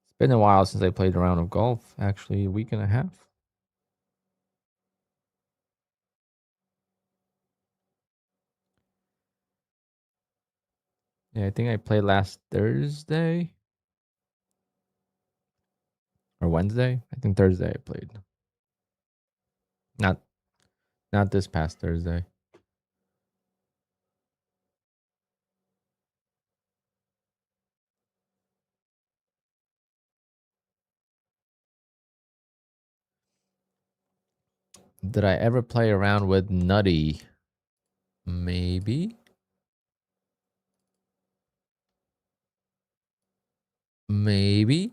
[SPEAKER 2] It's been a while since I played a round of golf, actually a week and a half. Yeah, I think I played last Thursday or Wednesday. I think Thursday I played. Not this past Thursday. Did I ever play around with Nutty? Maybe. Maybe.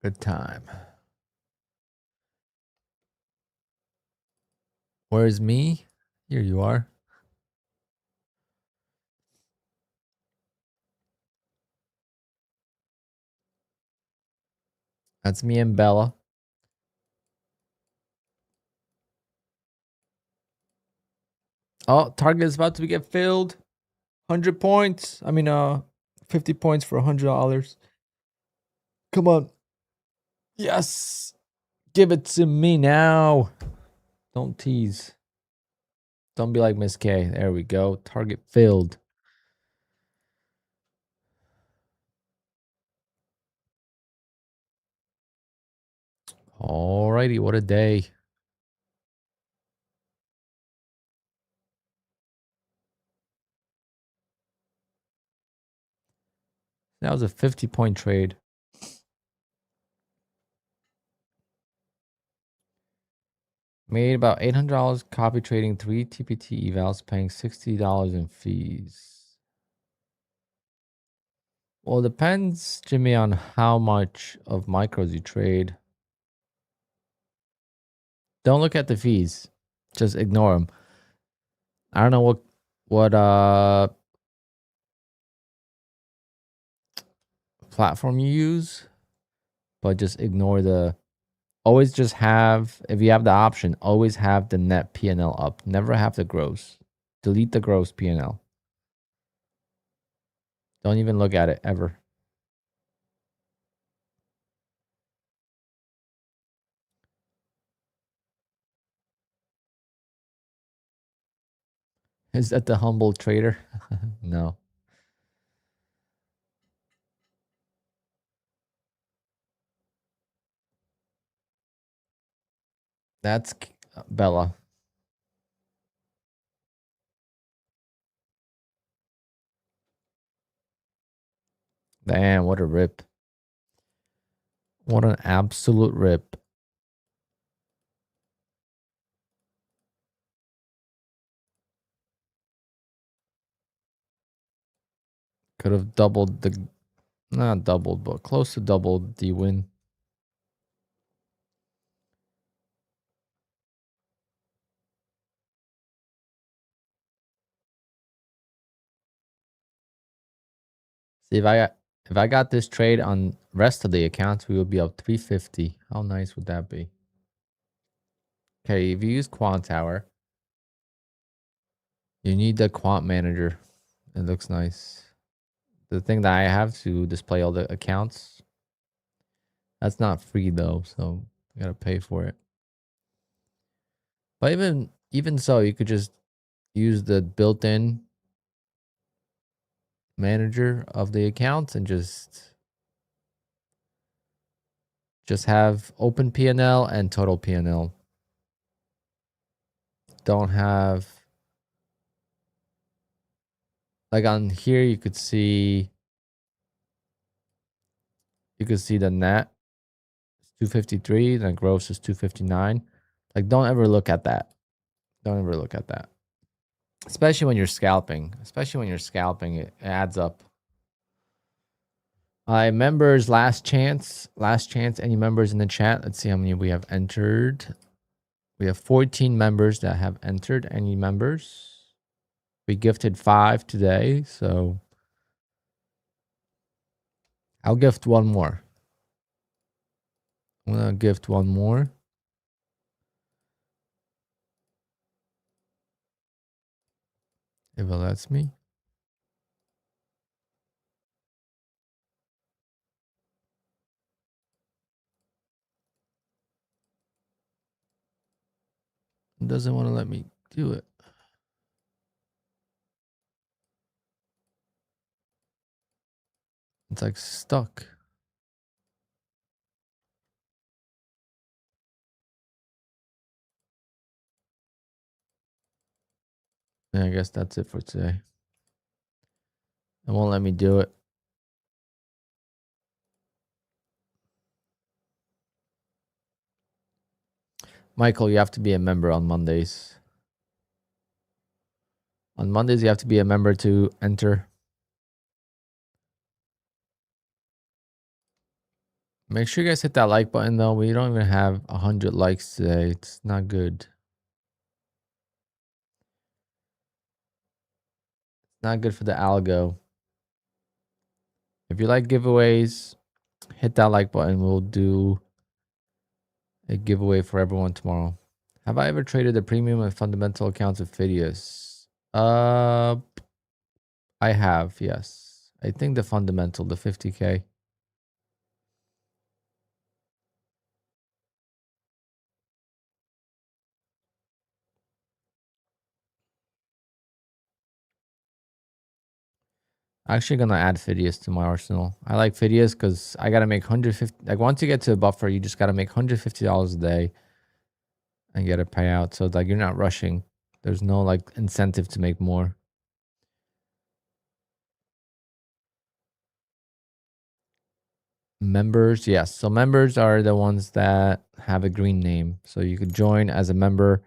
[SPEAKER 2] Good time. Where's me? Here you are. That's me and Bella. Oh, target is about to get filled. 100 points. 50 points for $100. Come on. Yes. Give it to me now. Don't tease. Don't be like Miss K. There we go. Target filled. Alrighty, what a day. That was a 50-point trade. Made about $800 copy trading 3 TPT evals, paying $60 in fees. Well, it depends, Jimmy, on how much of micros you trade. Don't look at the fees. Just ignore them. I don't know what platform you use, but just ignore the. Always just have, if you have the option, always have the net P&L up. Never have the gross. Delete the gross P&L. Don't even look at it ever. Is that the humble trader? No. That's Bella. Damn, what a rip. What an absolute rip. Could have doubled the, not doubled, but close to doubled the win. See, if I got this trade on rest of the accounts, we would be up 350. How nice would that be? Okay, if you use QUANTOWER, you need the quant manager. It looks nice. The thing that I have to display all the accounts, that's not free though, so you gotta pay for it. But even so, you could just use the built-in manager of the accounts and just Just have open P&L and total P&L. Don't have, like on here, you could see the net is 253, the gross is 259. Like, don't ever look at that. Don't ever look at that. Especially when you're scalping. It adds up. Members, last chance. Any members in the chat? Let's see how many we have entered. We have 14 members that have entered. Any members? We gifted 5 today, so I'll gift one more. I'm gonna gift one more. If it lets me. It doesn't want to let me do it. It's like stuck. Yeah, I guess that's it for today. It won't let me do it. Michael, you have to be a member on Mondays. On Mondays, you have to be a member to enter. Make sure you guys hit that like button, though. We don't even have 100 likes today. It's not good. It's not good for the algo. If you like giveaways, hit that like button. We'll do a giveaway for everyone tomorrow. Have I ever traded the premium and fundamental accounts of Phidias? I have, yes. I think the fundamental, the 50K. Actually gonna add Phidias to my arsenal. I like Phidias because I gotta make 150. Like once you get to a buffer, you just gotta make $150 a day and get a payout. So like you're not rushing. There's no like incentive to make more. Members, yes. So members are the ones that have a green name. So you could join as a member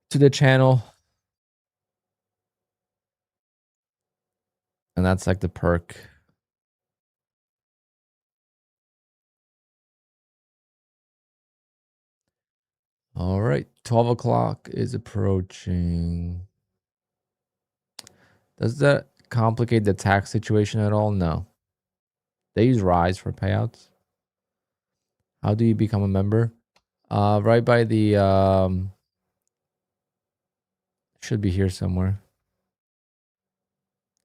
[SPEAKER 2] to the channel. And that's like the perk. All right. 12 o'clock is approaching. Does that complicate the tax situation at all? No. They use Rise for payouts. How do you become a member? Right by the should be here somewhere.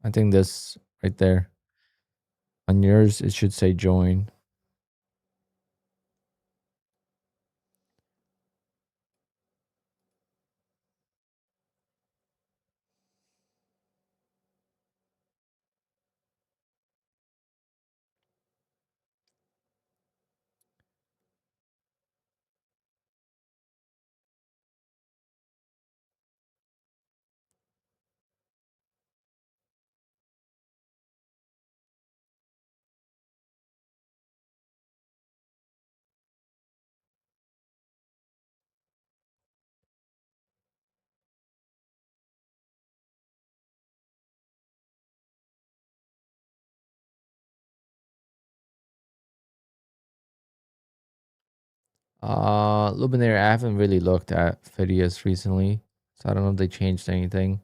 [SPEAKER 2] I think this right there. On yours, it should say join. Luminaire, I haven't really looked at Phidias recently, so I don't know if they changed anything.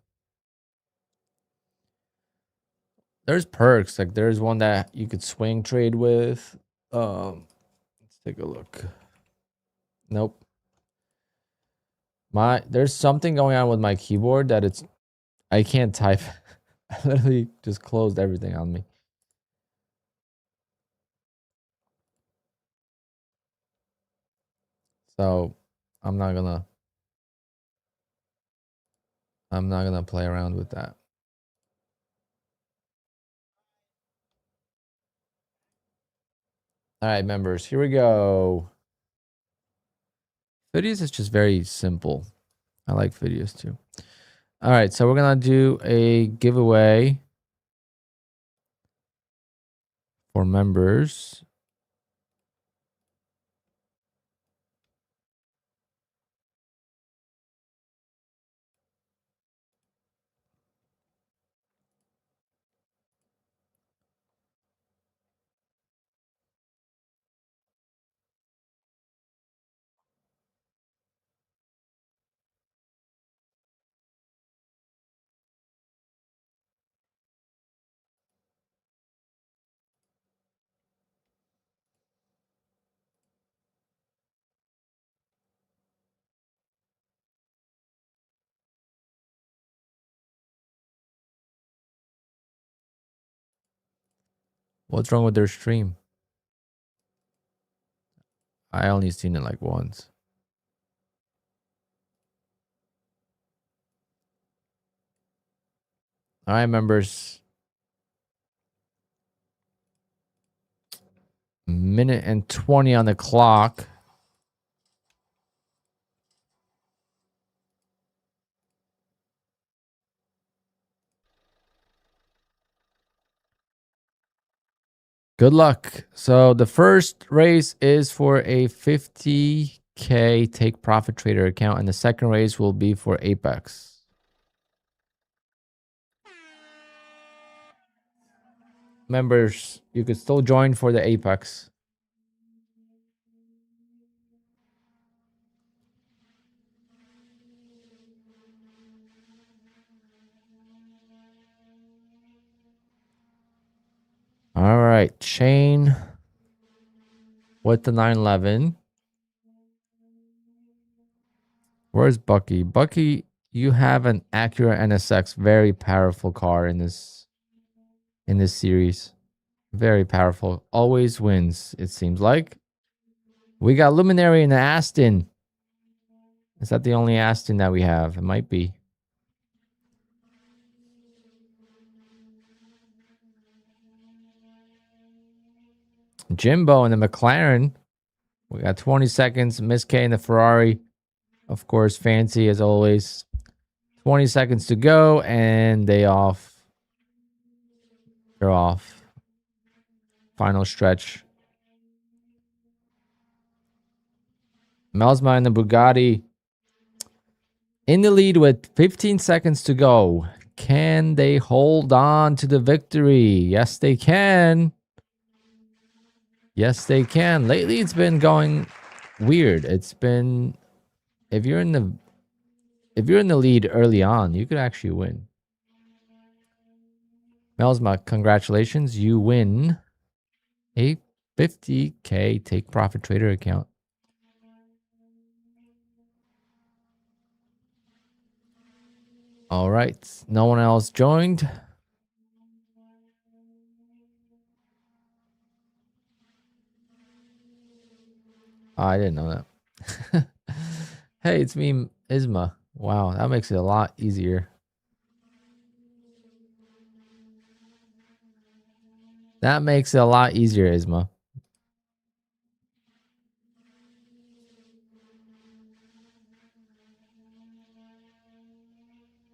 [SPEAKER 2] There's perks, like there's one that you could swing trade with. Let's take a look. Nope. There's something going on with my keyboard that I can't type. I literally just closed everything on me. So I'm not gonna play around with that. All right, members, here we go. Videos is just very simple. I like videos too. All right, so we're going to do a giveaway for members. What's wrong with their stream? I only seen it like once. All right, members. Minute and 20 on the clock. Good luck. So the first race is for a 50K take profit trader account, and the second race will be for Apex. Members, you could still join for the Apex. All right, chain with the 911. Where's Bucky? Bucky, you have an Acura NSX, very powerful car in this series. Very powerful. Always wins, it seems like. We got Luminary in the Aston. Is that the only Aston that we have? It might be. Jimbo in the McLaren. We got 20 seconds. Miss K in the Ferrari. Of course, fancy as always. 20 seconds to go, and they off. They're off. Final stretch. Melsma in the Bugatti. In the lead with 15 seconds to go. Can they hold on to the victory? Yes, they can. Yes, they can. Lately, it's been going weird. It's been if you're in the lead early on, you could actually win. Melsma, congratulations. You win a 50K take profit trader account. All right. No one else joined. Oh, I didn't know that. Hey, it's me, Isma. Wow, that makes it a lot easier. That makes it a lot easier, Isma.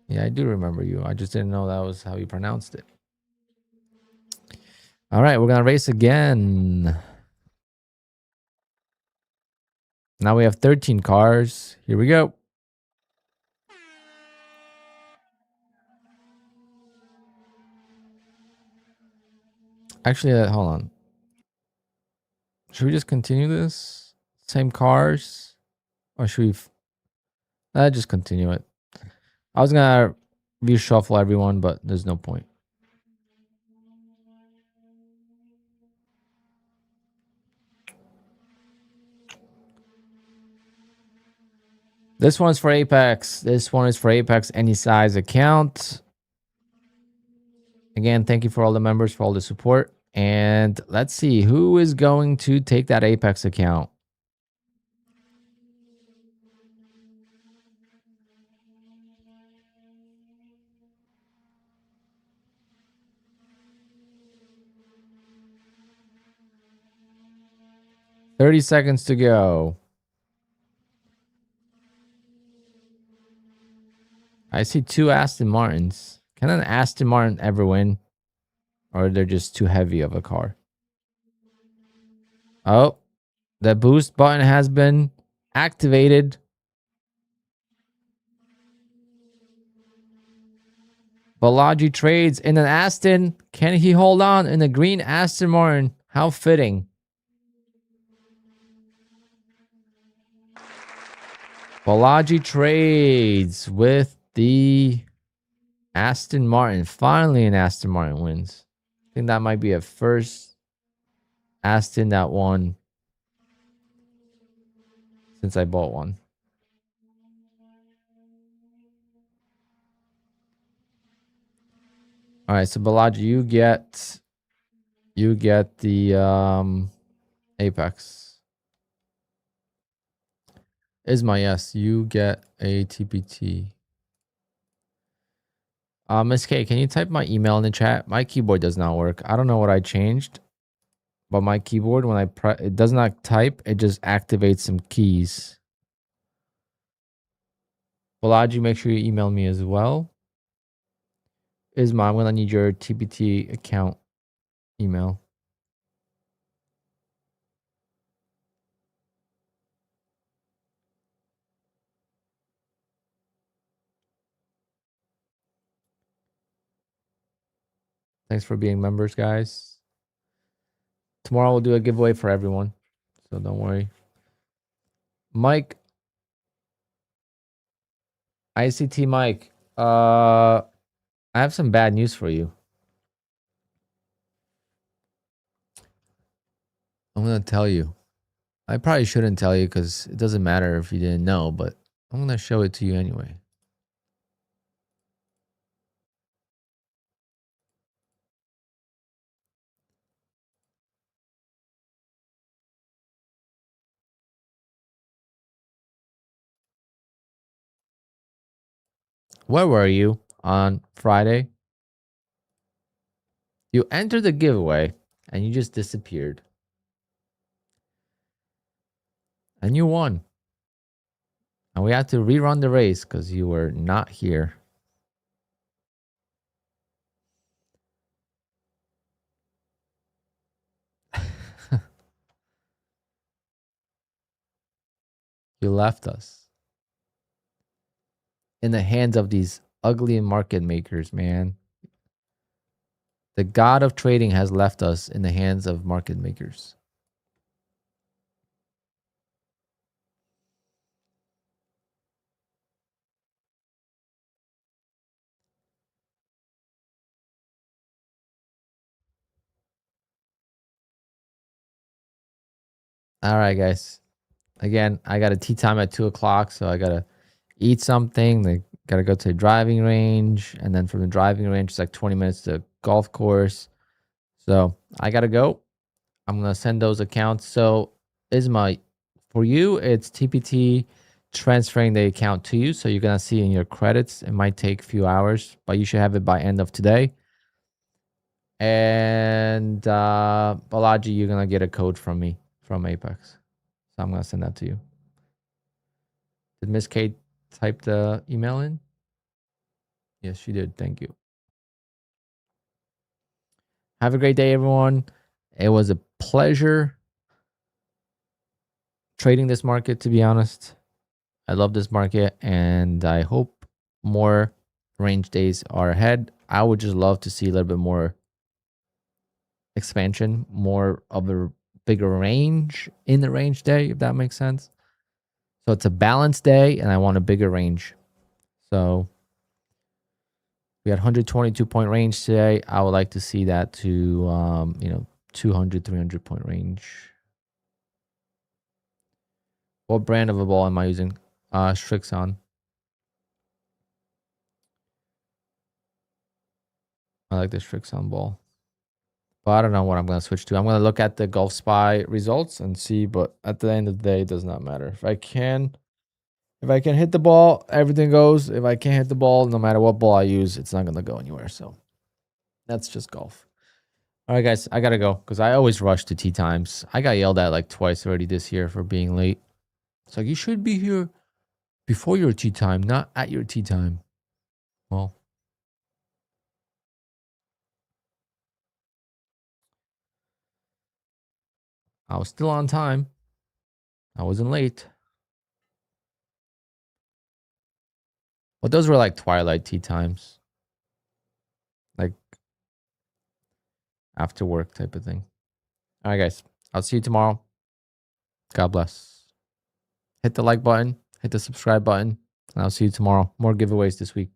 [SPEAKER 2] Yeah, I do remember you. I just didn't know that was how you pronounced it. All right, we're going to race again. Now we have 13 cars. Here we go. Actually, hold on. Should we just continue this? Same cars? Or should we just continue it? I was going to reshuffle everyone, but there's no point. This one's for Apex. This one is for Apex, any size account. Again, thank you for all the members, for all the support. And let's see who is going to take that Apex account. 30 seconds to go. I see 2 Aston Martins. Can an Aston Martin ever win? Or they're just too heavy of a car? Oh, the boost button has been activated. Balaji trades in an Aston. Can he hold on in a green Aston Martin? How fitting. Balaji trades with the Aston Martin. Finally, an Aston Martin wins. I think that might be a first Aston that won since I bought one. All right, so Balaji, you get the Apex. Isma, yes, you get a TPT. Miss K, can you type my email in the chat? My keyboard does not work. I don't know what I changed, but my keyboard, when I press, it does not type. It just activates some keys. Balaji, make sure you email me as well. Isma, I'm gonna need your TPT account email. Thanks for being members, guys. Tomorrow we'll do a giveaway for everyone, so don't worry. Mike, ICT Mike, I have some bad news for you. I'm gonna tell you. I probably shouldn't tell you because it doesn't matter if you didn't know, but I'm gonna show it to you anyway. Where were you on Friday? You entered the giveaway and you just disappeared. And you won. And we had to rerun the race because you were not here. You left us in the hands of these ugly market makers, man. The god of trading has left us in the hands of market makers. All right, guys. Again, I got a tea time at 2 o'clock, so I got to eat something. I got to go to the driving range. And then from the driving range, it's like 20 minutes to golf course. So I got to go. I'm going to send those accounts. So Isma, for you, it's TPT transferring the account to you. So you're going to see in your credits. It might take a few hours, but you should have it by end of today. And Balaji, you're going to get a code from me, from Apex. So I'm going to send that to you. Did Miss Kate type the email in? Yes, she did. Thank you. Have a great day, everyone. It was a pleasure trading this market, to be honest. I love this market, and I hope more range days are ahead. I would just love to see a little bit more expansion, more of a bigger range in the range day, if that makes sense. So it's a balanced day, and I want a bigger range. So we had 122 point range today. I would like to see that to 200, 300 point range. What brand of a ball am I using? Strixon. I like the Strixon ball. But I don't know what I'm going to switch to. I'm going to look at the Golf Spy results and see, but at the end of the day, it does not matter. If I can hit the ball, everything goes. If I can't hit the ball, no matter what ball I use, it's not going to go anywhere. So that's just golf. All right, guys, I gotta go because I always rush to tea times. I got yelled at like twice already this year for being late. It's like, you should be here before your tea time, not at your tea time. Well, I was still on time. I wasn't late. But those were like twilight tea times, like after work type of thing. All right, guys, I'll see you tomorrow. God bless. Hit the like button, hit the subscribe button, and I'll see you tomorrow. More giveaways this week.